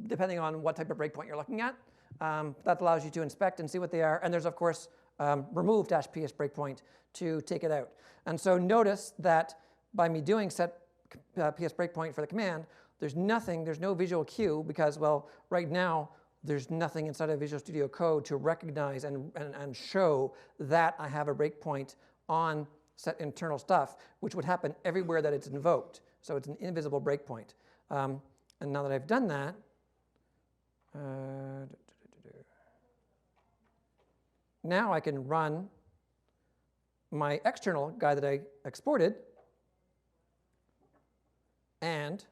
depending on what type of breakpoint you're looking at. That allows you to inspect and see what they are. And there's, of course, remove -ps breakpoint to take it out. And so notice that by me doing set ps breakpoint for the command, there's nothing, there's no visual cue because, well, right now, there's nothing inside of Visual Studio Code to recognize and show that I have a breakpoint on set internal stuff, which would happen everywhere that it's invoked. So it's an invisible breakpoint. And now that I've done that, now I can run my external guy that I exported, and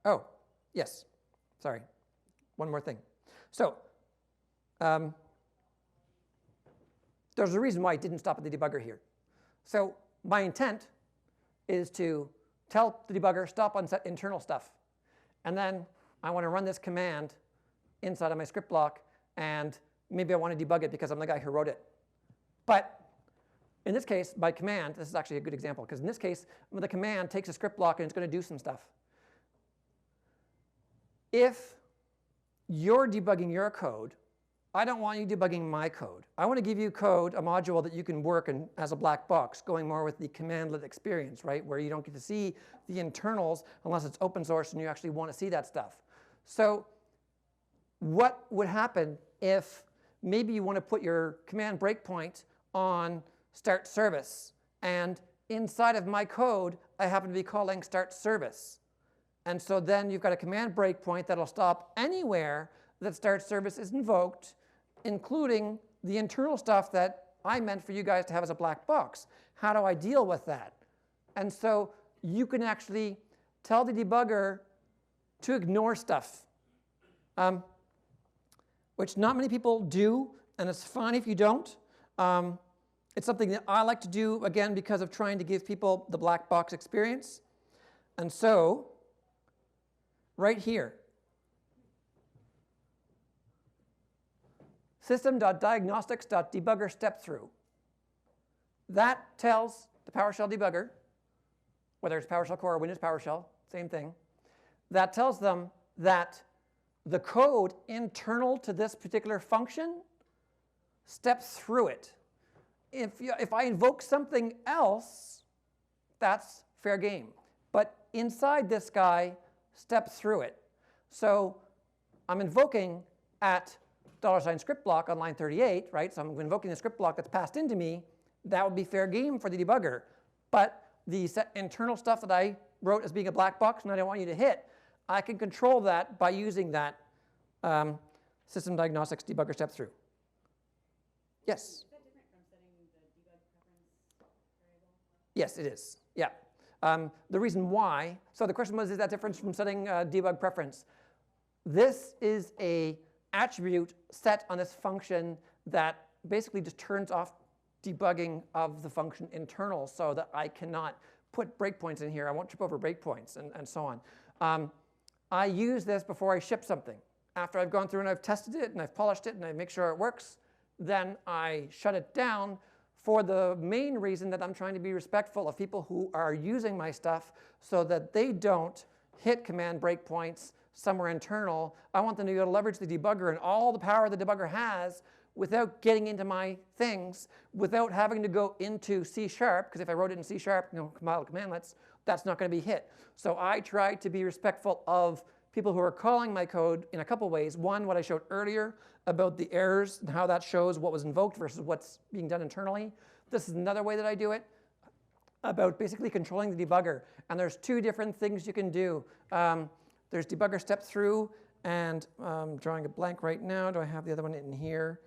oh, yes, sorry, one more thing. So there's a reason why I didn't stop at the debugger here. So my intent is to tell the debugger, stop on set internal stuff. And then I want to run this command inside of my script block, and maybe I want to debug it because I'm the guy who wrote it. But in this case, by command, this is actually a good example, because in this case, the command takes a script block and it's going to do some stuff. If you're debugging your code, I don't want you debugging my code. I want to give you code, a module that you can work in as a black box, going more with the commandlet experience, right, where you don't get to see the internals unless it's open source and you actually want to see that stuff. So what would happen if maybe you want to put your command breakpoint on start service, and inside of my code, I happen to be calling start service. And so then you've got a command breakpoint that'll stop anywhere that start service is invoked, including the internal stuff that I meant for you guys to have as a black box. How do I deal with that? And so you can actually tell the debugger to ignore stuff, which not many people do, and it's fine if you don't. It's something that I like to do, again, because of trying to give people the black box experience. And so right here, system.diagnostics.debugger step through. That tells the PowerShell debugger, whether it's PowerShell Core or Windows PowerShell, same thing, that tells them that the code internal to this particular function steps through it. If I invoke something else, that's fair game. But inside this guy, step through it. So I'm invoking at $script block on line 38, right? So I'm invoking the script block that's passed into me. That would be fair game for the debugger. But the set internal stuff that I wrote as being a black box and I don't want you to hit, I can control that by using that system diagnostics debugger step through. Yes? Is that different from setting the debug preference variable? Yes, it is. Yeah. The reason why, so the question was, is that different from setting debug preference? This is a attribute set on this function that basically just turns off debugging of the function internal so that I cannot put breakpoints in here. I won't trip over breakpoints and so on. I use this before I ship something. After I've gone through and I've tested it and I've polished it and I make sure it works, then I shut it down for the main reason that I'm trying to be respectful of people who are using my stuff so that they don't hit command breakpoints somewhere internal. I want them to be able to leverage the debugger and all the power the debugger has without getting into my things, without having to go into C#, because if I wrote it in C#, compile commandlets, that's not going to be hit. So I try to be respectful of people who are calling my code in a couple ways. One, what I showed earlier about the errors and how that shows what was invoked versus what's being done internally. This is another way that I do it, about basically controlling the debugger. And there's two different things you can do. There's debugger step through, and I'm drawing a blank right now. Do I have the other one in here?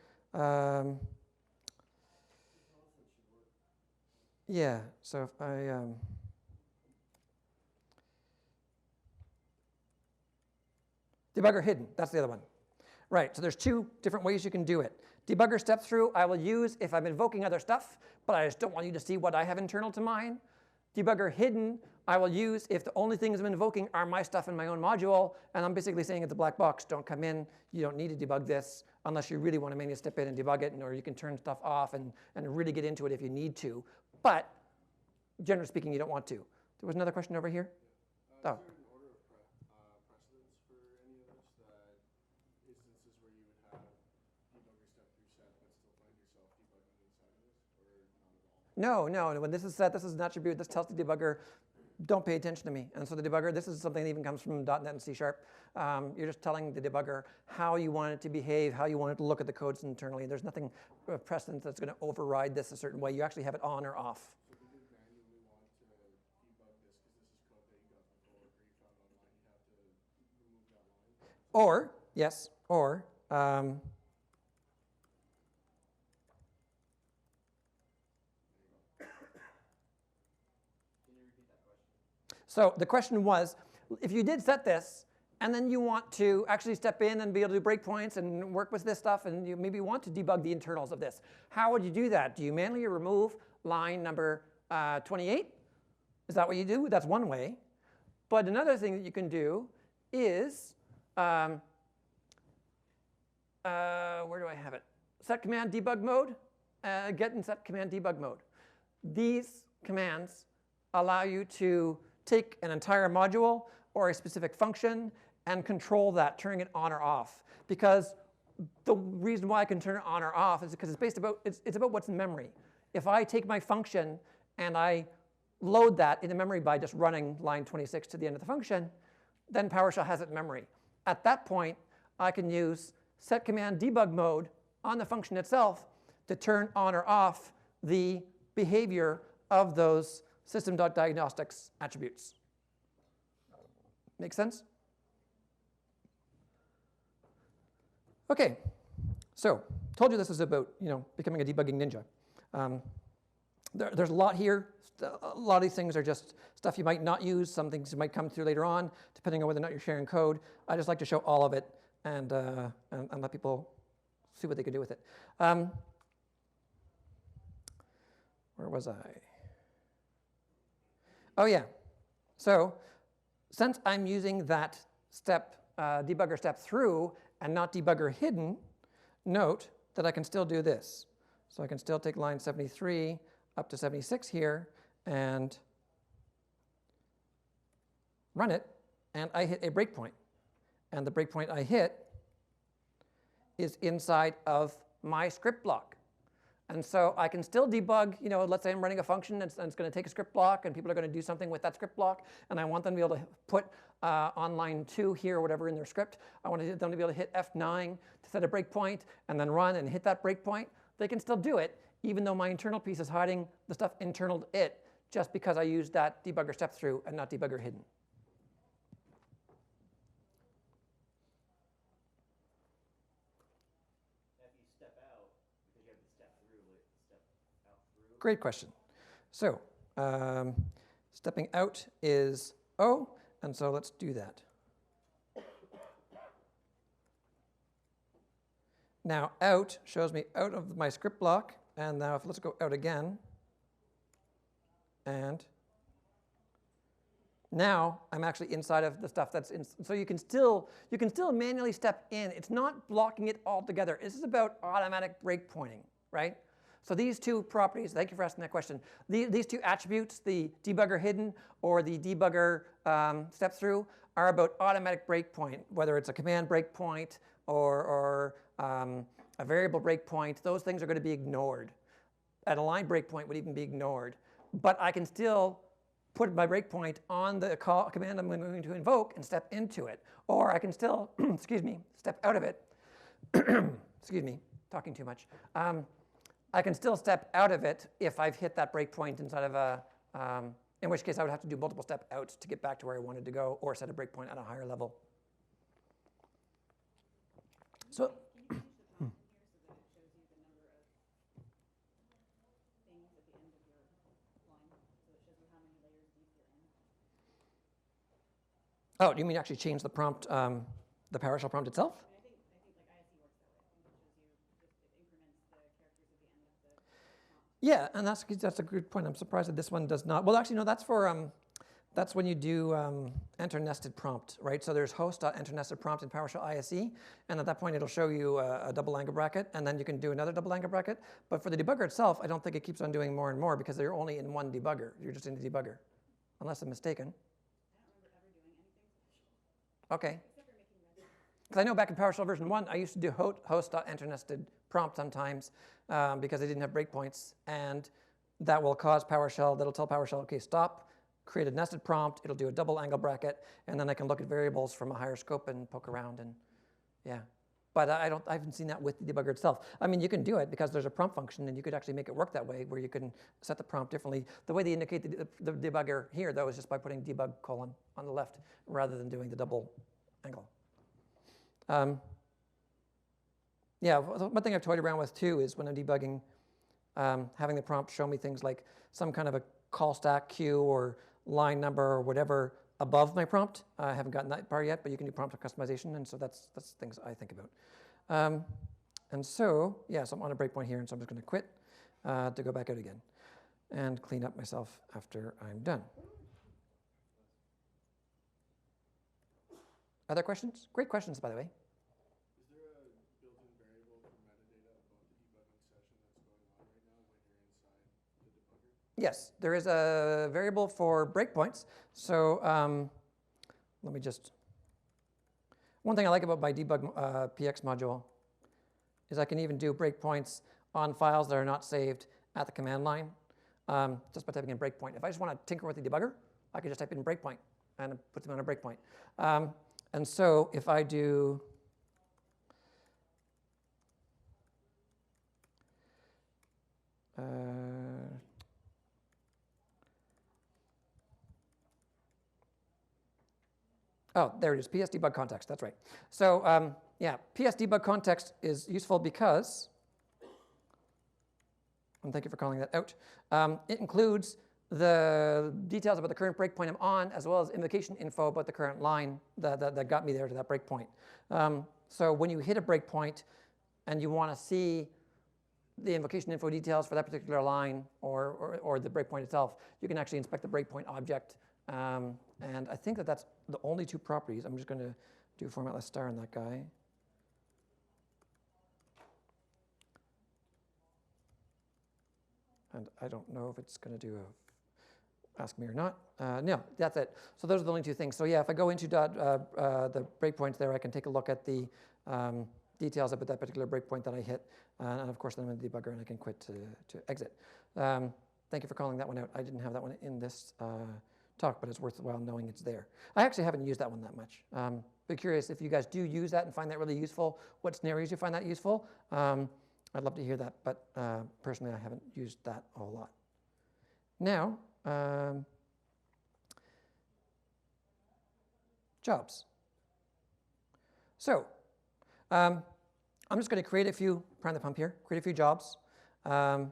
Yeah, so if I... debugger hidden, that's the other one. Right, so there's two different ways you can do it. Debugger step through I will use if I'm invoking other stuff, but I just don't want you to see what I have internal to mine. Debugger hidden I will use if the only things I'm invoking are my stuff in my own module, and I'm basically saying it's a black box. Don't come in, you don't need to debug this unless you really want to manually step in and debug it, or you can turn stuff off and really get into it if you need to. But generally speaking, you don't want to. There was another question over here? Oh. No, no, when this is set, this is an attribute. This tells the debugger, don't pay attention to me. And so the debugger, this is something that even comes from .NET and C#. You're just telling the debugger how you want it to behave, how you want it to look at the codes internally. There's nothing precedent that's going to override this a certain way. You actually have it on or off. So if you did manually want to debug this, because this is code that you got before or you found online, you have to remove that line? Or, yes, or, so the question was, if you did set this, and then you want to actually step in and be able to do breakpoints and work with this stuff, and you maybe want to debug the internals of this, how would you do that? Do you manually remove line number 28? Is that what you do? That's one way. But another thing that you can do is, where do I have it? Set command debug mode, get and set command debug mode. These commands allow you to take an entire module or a specific function and control that, turning it on or off. Because the reason why I can turn it on or off is because it's about what's in memory. If I take my function and I load that into memory by just running line 26 to the end of the function, then PowerShell has it in memory. At that point, I can use set command debug mode on the function itself to turn on or off the behavior of those system.diagnostics attributes. Make sense? Okay, so told you this is about becoming a debugging ninja. There's a lot here. A lot of these things are just stuff you might not use. Some things might come through later on, depending on whether or not you're sharing code. I just like to show all of it and let people see what they can do with it. Where was I? Oh yeah. So since I'm using that step, debugger step through and not debugger hidden, note that I can still do this. So I can still take line 73 up to 76 here and run it, and I hit a breakpoint. And the breakpoint I hit is inside of my script block. And so I can still debug, let's say I'm running a function and it's going to take a script block and people are going to do something with that script block, and I want them to be able to put on line 2 here or whatever in their script. I want them to be able to hit F9 to set a breakpoint and then run and hit that breakpoint. They can still do it, even though my internal piece is hiding the stuff internal to it, just because I used that debugger step through and not debugger hidden. Great question. So stepping out is O, and so let's do that. Now out shows me out of my script block, and now let's go out again. And now I'm actually inside of the stuff that's in. So you can still manually step in. It's not blocking it altogether. This is about automatic breakpointing, right? So these two properties, thank you for asking that question. These two attributes, the debugger hidden or the debugger step through, are about automatic breakpoint, whether it's a command breakpoint or a variable breakpoint. Those things are going to be ignored. An align breakpoint would even be ignored. But I can still put my breakpoint on the command I'm going to invoke and step into it. Or I can still, excuse me, step out of it. Excuse me, talking too much. I can still step out of it if I've hit that breakpoint inside of a, in which case I would have to do multiple step outs to get back to where I wanted to go, or set a breakpoint at a higher level. So, Can you change the prompt in here so that it shows you the number of things at the end of your line? So it shows you how many layers deep you're in. oh, you mean actually change the prompt, the PowerShell prompt itself? I think like ISE works that way. I think it shows you it increments the characters at the end of the prompt. Yeah, and that's a good point. I'm surprised that this one does not. Well, actually, no, that's for that's when you do enter nested prompt, right? So there's host.enter nested prompt in PowerShell ISE, and at that point it'll show you a double angle bracket, and then you can do another double angle bracket. But for the debugger itself, I don't think it keeps on doing more and more because they're only in one debugger. You're just in the debugger, unless I'm mistaken. I don't remember ever doing anything special. Okay. Except for making resumes. Because I know back in PowerShell version 1, I used to do host.enter nested prompt sometimes because I didn't have breakpoints, and that will cause PowerShell, that'll tell PowerShell, okay, stop, create a nested prompt, it'll do a double angle bracket, and then I can look at variables from a higher scope and poke around, and yeah. But I haven't seen that with the debugger itself. I mean, you can do it because there's a prompt function, and you could actually make it work that way, where you can set the prompt differently. The way they indicate the debugger here, though, is just by putting debug : on the left, rather than doing the double angle. Yeah, one thing I've toyed around with, too, is when I'm debugging, having the prompt show me things like some kind of a call stack queue or line number or whatever above my prompt. I haven't gotten that far yet, but you can do prompt customization, and so that's things I think about. And so, yeah, so I'm on a breakpoint here, and so I'm just going to quit to go back out again and clean up myself after I'm done. Other questions? Great questions, by the way. Is there a built-in variable for metadata about the debugging session that's going on right now when you're inside the debugger? Yes, there is a variable for breakpoints. So let me just, one thing I like about my debug PX module is I can even do breakpoints on files that are not saved at the command line just by typing in breakpoint. If I just want to tinker with the debugger, I can just type in breakpoint and put them on a breakpoint. And so if I do oh, there it is, PS debug context, that's right. So yeah, PS debug context is useful because, and thank you for calling that out, it includes the details about the current breakpoint I'm on, as well as invocation info about the current line that got me there to that breakpoint. So when you hit a breakpoint and you want to see the invocation info details for that particular line or the breakpoint itself, you can actually inspect the breakpoint object. And I think that's the only two properties. I'm just going to do formatless star on that guy. And I don't know if it's going to do ask me or not. No, that's it. So those are the only two things. So yeah, if I go into the breakpoints there, I can take a look at the details about that particular breakpoint that I hit. And of course, then I'm in the debugger and I can quit to exit. Thank you for calling that one out. I didn't have that one in this talk, but it's worthwhile knowing it's there. I actually haven't used that one that much. Be curious if you guys do use that and find that really useful, what scenarios you find that useful. I'd love to hear that, but personally I haven't used that a whole lot. Now, jobs. So I'm just going to create a few, prime the pump here, create a few jobs. So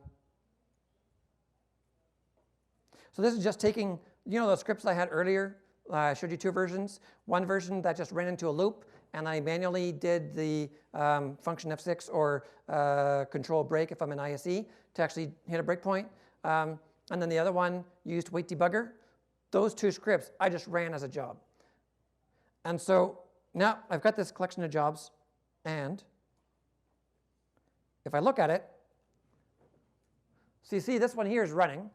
this is just taking, you know, those scripts I had earlier. I showed you two versions. One version that just ran into a loop, and I manually did the function F6 or control break if I'm in ISE to actually hit a breakpoint. And then the other one used wait debugger. Those two scripts I just ran as a job. And so now I've got this collection of jobs, and if I look at it, so you see this one here is running,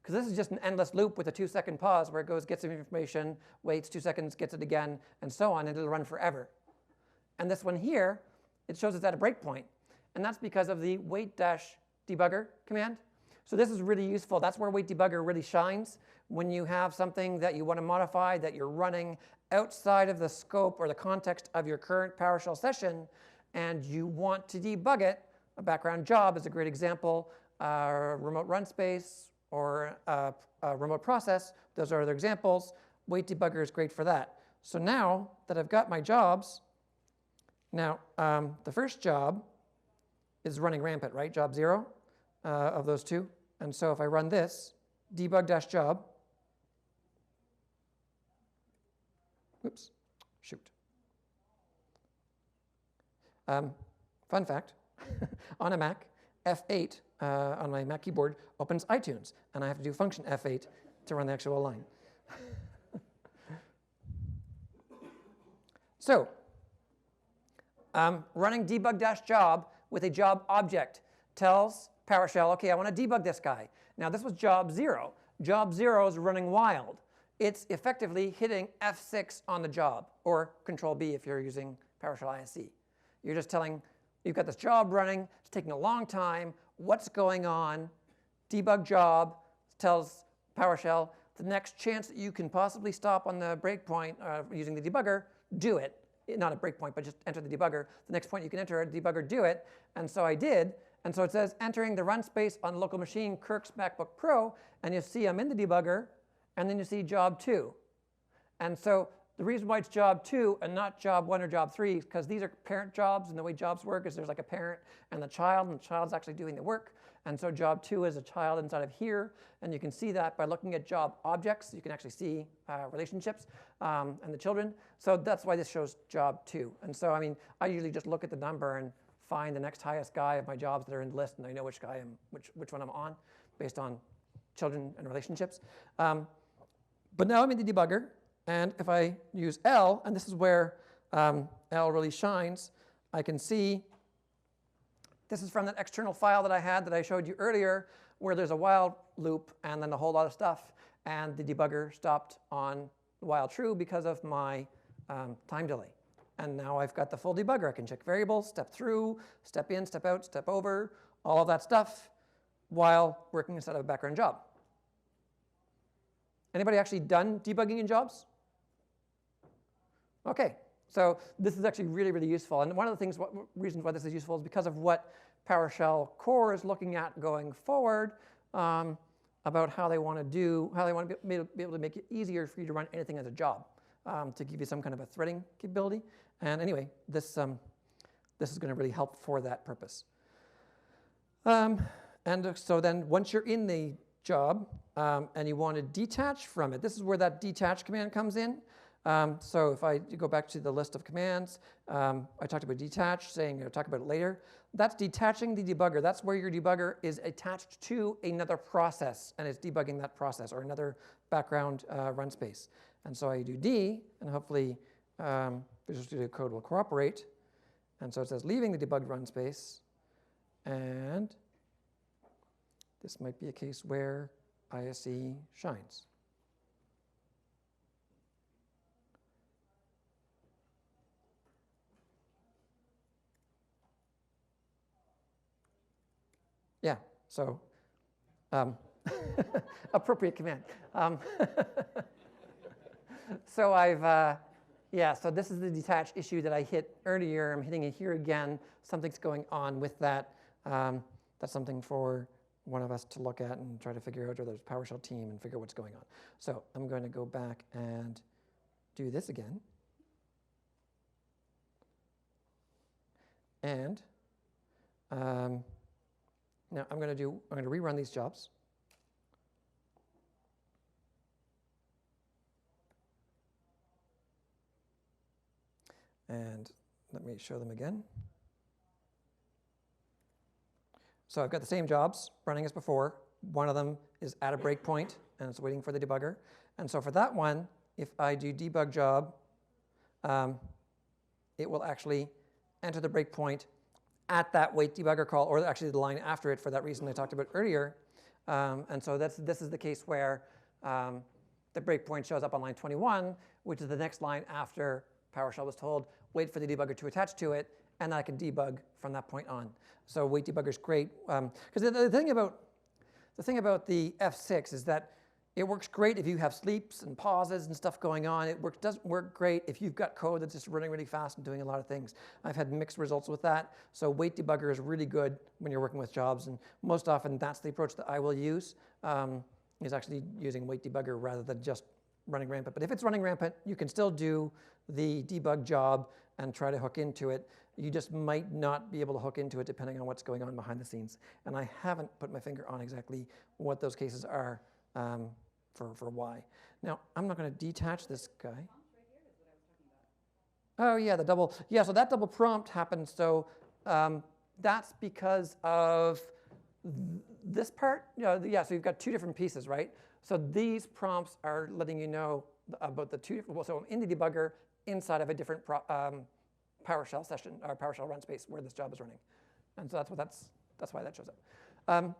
because this is just an endless loop with a 2-second pause where it goes, gets some information, waits 2 seconds, gets it again, and so on, and it'll run forever. And this one here, it shows it's at a breakpoint. And that's because of the wait-debugger command. So this is really useful. That's where wait debugger really shines. When you have something that you want to modify that you're running outside of the scope or the context of your current PowerShell session, and you want to debug it, a background job is a great example, remote run space, or a remote process. Those are other examples. Wait debugger is great for that. So now that I've got my jobs, now the first job is running rampant, right? Job 0 of those two. And so if I run this, debug-job, oops, shoot. Fun fact, on a Mac, F8 on my Mac keyboard opens iTunes, and I have to do function F8 to run the actual line. So, running debug-job with a job object tells PowerShell, okay, I want to debug this guy. Now this was job 0. Job 0 is running wild. It's effectively hitting F6 on the job, or Control B if you're using PowerShell ISE. You're just telling, you've got this job running, it's taking a long time, what's going on? debug job tells PowerShell the next chance that you can possibly stop on the breakpoint using the debugger, do it. Not a breakpoint, but just enter the debugger. The next point you can enter a debugger, do it. And so I did. And so it says entering the run space on local machine Kirk's MacBook Pro. And you see I'm in the debugger. And then you see job 2. And so the reason why it's job 2 and not job 1 or job 3 is because these are parent jobs. And the way jobs work is there's like a parent and the child's actually doing the work. And so job 2 is a child inside of here. And you can see that by looking at job objects. You can actually see relationships and the children. So that's why this shows job 2. And so, I mean, I usually just look at the number and find the next highest guy of my jobs that are in the list. And I know which one I'm on based on children and relationships. But now I'm in the debugger. And if I use L, and this is where L really shines, I can see this is from that external file that I had that I showed you earlier, where there's a while loop and then a whole lot of stuff. And the debugger stopped on while true because of my time delay. And now I've got the full debugger. I can check variables, step through, step in, step out, step over, all of that stuff while working inside of a background job. Anybody actually done debugging in jobs? OK, so this is actually really, really useful. And one of the reasons why this is useful is because of what PowerShell core is looking at going forward about how they want to be able to make it easier for you to run anything as a job, to give you some kind of a threading capability. And anyway, this is going to really help for that purpose. And so then once you're in the job and you want to detach from it, this is where that detach command comes in. So if I go back to the list of commands, I talked about detach, saying I'll talk about it later. That's detaching the debugger. That's where your debugger is attached to another process, and it's debugging that process or another background run space. And so I do D, and hopefully Visual Studio Code will cooperate. And so it says leaving the debugged run space. And this might be a case where ISE shines. Yeah, so appropriate command. So so this is the detach issue that I hit earlier. I'm hitting it here again. Something's going on with that. That's something for one of us to look at and try to figure out, or there's PowerShell team and figure out what's going on. So I'm going to go back and do this again. And now I'm going to rerun these jobs. And let me show them again. So I've got the same jobs running as before. One of them is at a breakpoint, and it's waiting for the debugger. And so for that one, if I do debug job, it will actually enter the breakpoint at that wait debugger call, or actually the line after it for that reason I talked about earlier. And so this is the case where the breakpoint shows up on line 21, which is the next line after PowerShell was told, wait for the debugger to attach to it, and I can debug from that point on. So wait debugger is great. Because the thing about the F6 is that it works great if you have sleeps and pauses and stuff going on. It doesn't work great if you've got code that's just running really fast and doing a lot of things. I've had mixed results with that. So wait debugger is really good when you're working with jobs. And most often, that's the approach that I will use, is actually using wait debugger rather than just running rampant. But if it's running rampant, you can still do the debug job and try to hook into it. You just might not be able to hook into it depending on what's going on behind the scenes. And I haven't put my finger on exactly what those cases are for why. Now, I'm not going to detach this guy. Oh, yeah, the double. Yeah, so that double prompt happens. So that's because of this part. Yeah, so you've got two different pieces, right? So these prompts are letting you know about the two different. Well, so I'm in the debugger inside of a different PowerShell session or PowerShell run space where this job is running, and so that's why that shows up.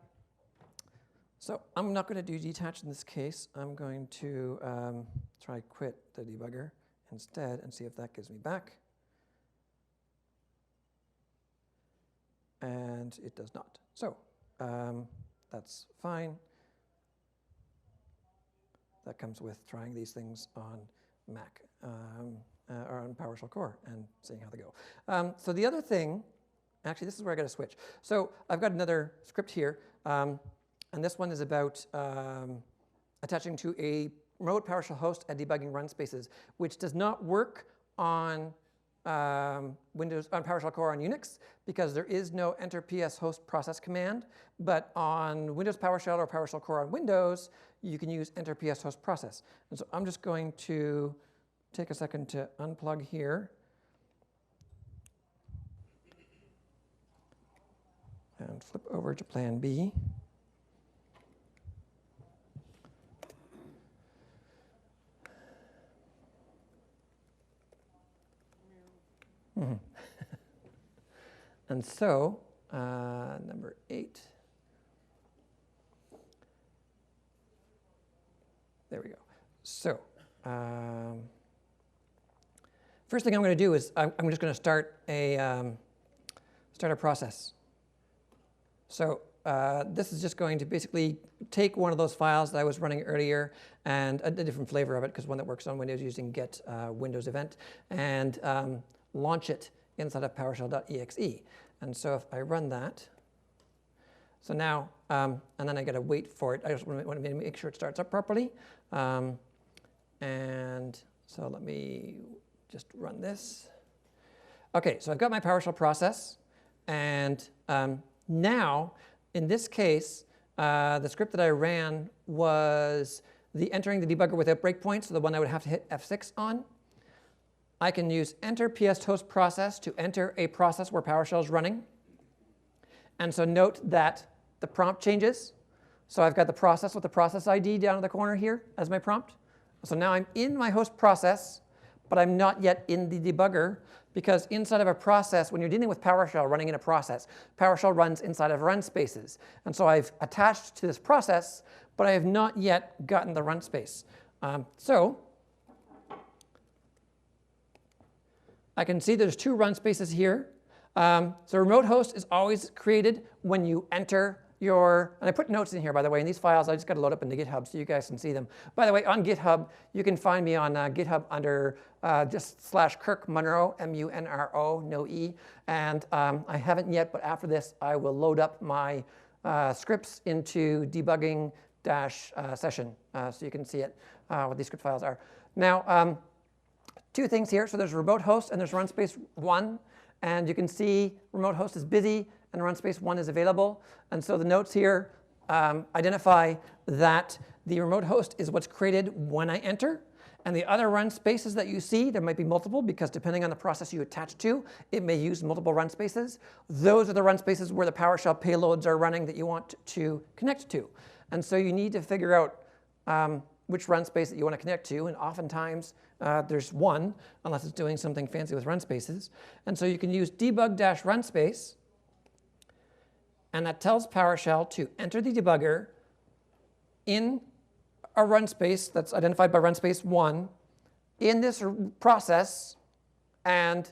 So I'm not going to do detach in this case. I'm going to try quit the debugger instead and see if that gives me back. And it does not. So that's fine. That comes with trying these things on Mac or on PowerShell Core and seeing how they go. So the other thing, actually this is where I got to switch. So I've got another script here, and this one is about attaching to a remote PowerShell host and debugging run spaces, which does not work on Windows, on PowerShell Core on Unix, because there is no enter ps host process command. But on Windows PowerShell or PowerShell Core on Windows, you can use enter ps host process. And so I'm just going to take a second to unplug here. And flip over to plan B. And so, number 8. There we go. So, first thing I'm going to do is I'm just going to start a process. So this is just going to basically take one of those files that I was running earlier and a different flavor of it, because one that works on Windows using get Windows event, and launch it inside of PowerShell.exe. And so if I run that, so now, and then I got to wait for it. I just want to make sure it starts up properly. And so let me just run this. OK, so I've got my PowerShell process. And now, in this case, the script that I ran was the entering the debugger without breakpoints, so the one I would have to hit F6 on. I can use enter ps host process to enter a process where PowerShell is running. And so note that the prompt changes. So I've got the process with the process ID down in the corner here as my prompt. So now I'm in my host process, but I'm not yet in the debugger, because inside of a process, when you're dealing with PowerShell running in a process, PowerShell runs inside of run spaces. And so I've attached to this process, but I have not yet gotten the run space. So I can see there's 2 run spaces here. So remote host is always created when you enter your, and I put notes in here, by the way, in these files. I just got to load up into GitHub so you guys can see them. By the way, on GitHub, you can find me on GitHub under just /Kirk Munro, M-U-N-R-O, no E. And I haven't yet, but after this, I will load up my scripts into debugging session so you can see it, what these script files are. Now, 2 things here. So there's remote host and there's run space 1. And you can see remote host is busy and run space 1 is available. And so the notes here identify that the remote host is what's created when I enter. And the other run spaces that you see, there might be multiple, because depending on the process you attach to, it may use multiple run spaces. Those are the run spaces where the PowerShell payloads are running that you want to connect to. And so you need to figure out which run space that you want to connect to. And oftentimes, there's one, unless it's doing something fancy with run spaces. And so you can use debug-run space. And that tells PowerShell to enter the debugger in a run space that's identified by run space 1 in this process, and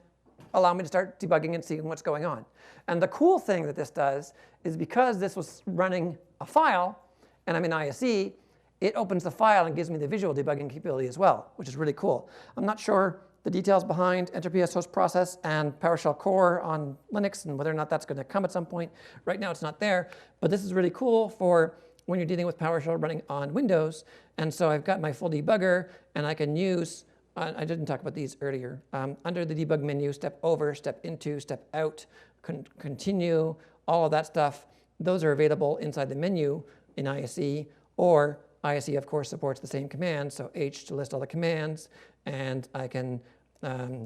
allow me to start debugging and seeing what's going on. And the cool thing that this does is, because this was running a file and I'm in ISE, it opens the file and gives me the visual debugging capability as well, which is really cool. I'm not sure the details behind enter ps host process and PowerShell Core on Linux and whether or not that's going to come at some point. Right now it's not there, but this is really cool for when you're dealing with PowerShell running on Windows. And so I've got my full debugger, and I can use, I didn't talk about these earlier, under the debug menu, step over, step into, step out, continue, all of that stuff. Those are available inside the menu in ISE, or ISE, of course, supports the same command, so H to list all the commands, and I can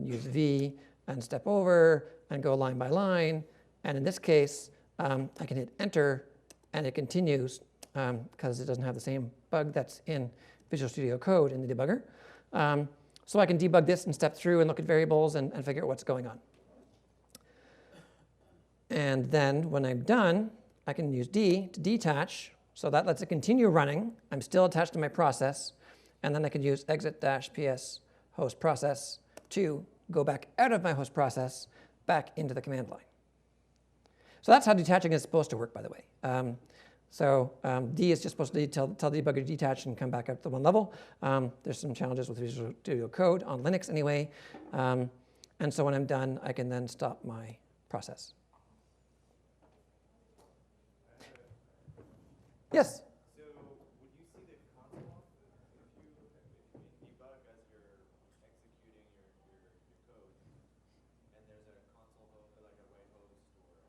use V and step over and go line by line. And in this case, I can hit Enter, and it continues because it doesn't have the same bug that's in Visual Studio Code in the debugger. So I can debug this and step through and look at variables and figure out what's going on. And then when I'm done, I can use D to detach. So that lets it continue running. I'm still attached to my process. And then I can use exit-ps host process to go back out of my host process back into the command line. So that's how detaching is supposed to work, by the way. So D is just supposed to tell the debugger to detach and come back up to one level. There's some challenges with Visual Studio Code on Linux anyway. And so when I'm done, I can then stop my process. Yes? So would you see the console if you debug as you're executing your code, and there's a console like a white host or?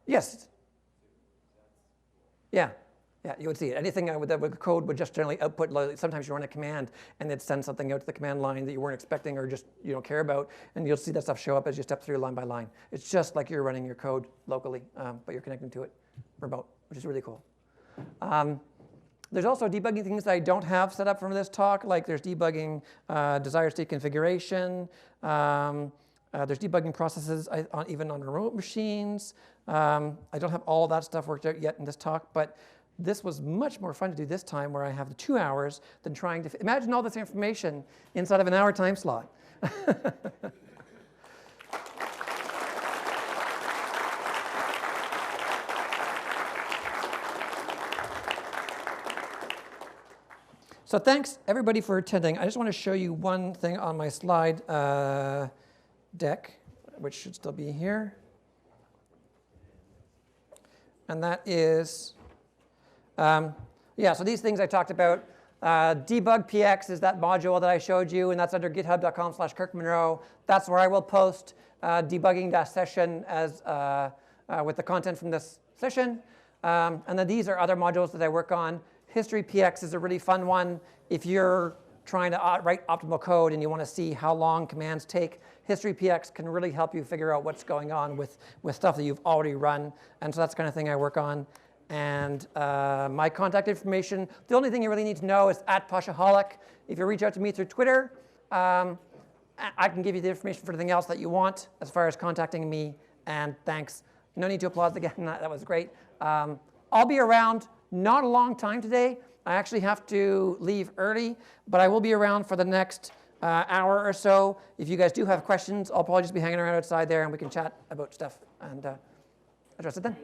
Yes. Yeah. Yeah, you would see it. Anything with code would just generally output. Sometimes you run a command and it sends something out to the command line that you weren't expecting or just you don't care about, and you'll see that stuff show up as you step through line by line. It's just like you're running your code locally, but you're connecting to it remote, which is really cool. There's also debugging things that I don't have set up for this talk, like there's debugging desired state configuration. There's debugging processes even on remote machines. I don't have all that stuff worked out yet in this talk, but this was much more fun to do this time where I have the 2 hours than trying to imagine all this information inside of an hour time slot. So thanks everybody for attending. I just want to show you one thing on my slide deck, which should still be here. And that is, so these things I talked about. Debug PX is that module that I showed you, and that's under github.com/Kirk Munro. That's where I will post debugging-session as with the content from this session. And then these are other modules that I work on. History PX is a really fun one. If you're trying to write optimal code and you want to see how long commands take, History PX can really help you figure out what's going on with stuff that you've already run. And so that's the kind of thing I work on. And my contact information, the only thing you really need to know is @Poshaholic. If you reach out to me through Twitter, I can give you the information for anything else that you want as far as contacting me. And thanks. No need to applaud again. That was great. I'll be around. Not a long time today. I actually have to leave early, but I will be around for the next hour or so. If you guys do have questions, I'll probably just be hanging around outside there and we can chat about stuff and address it then.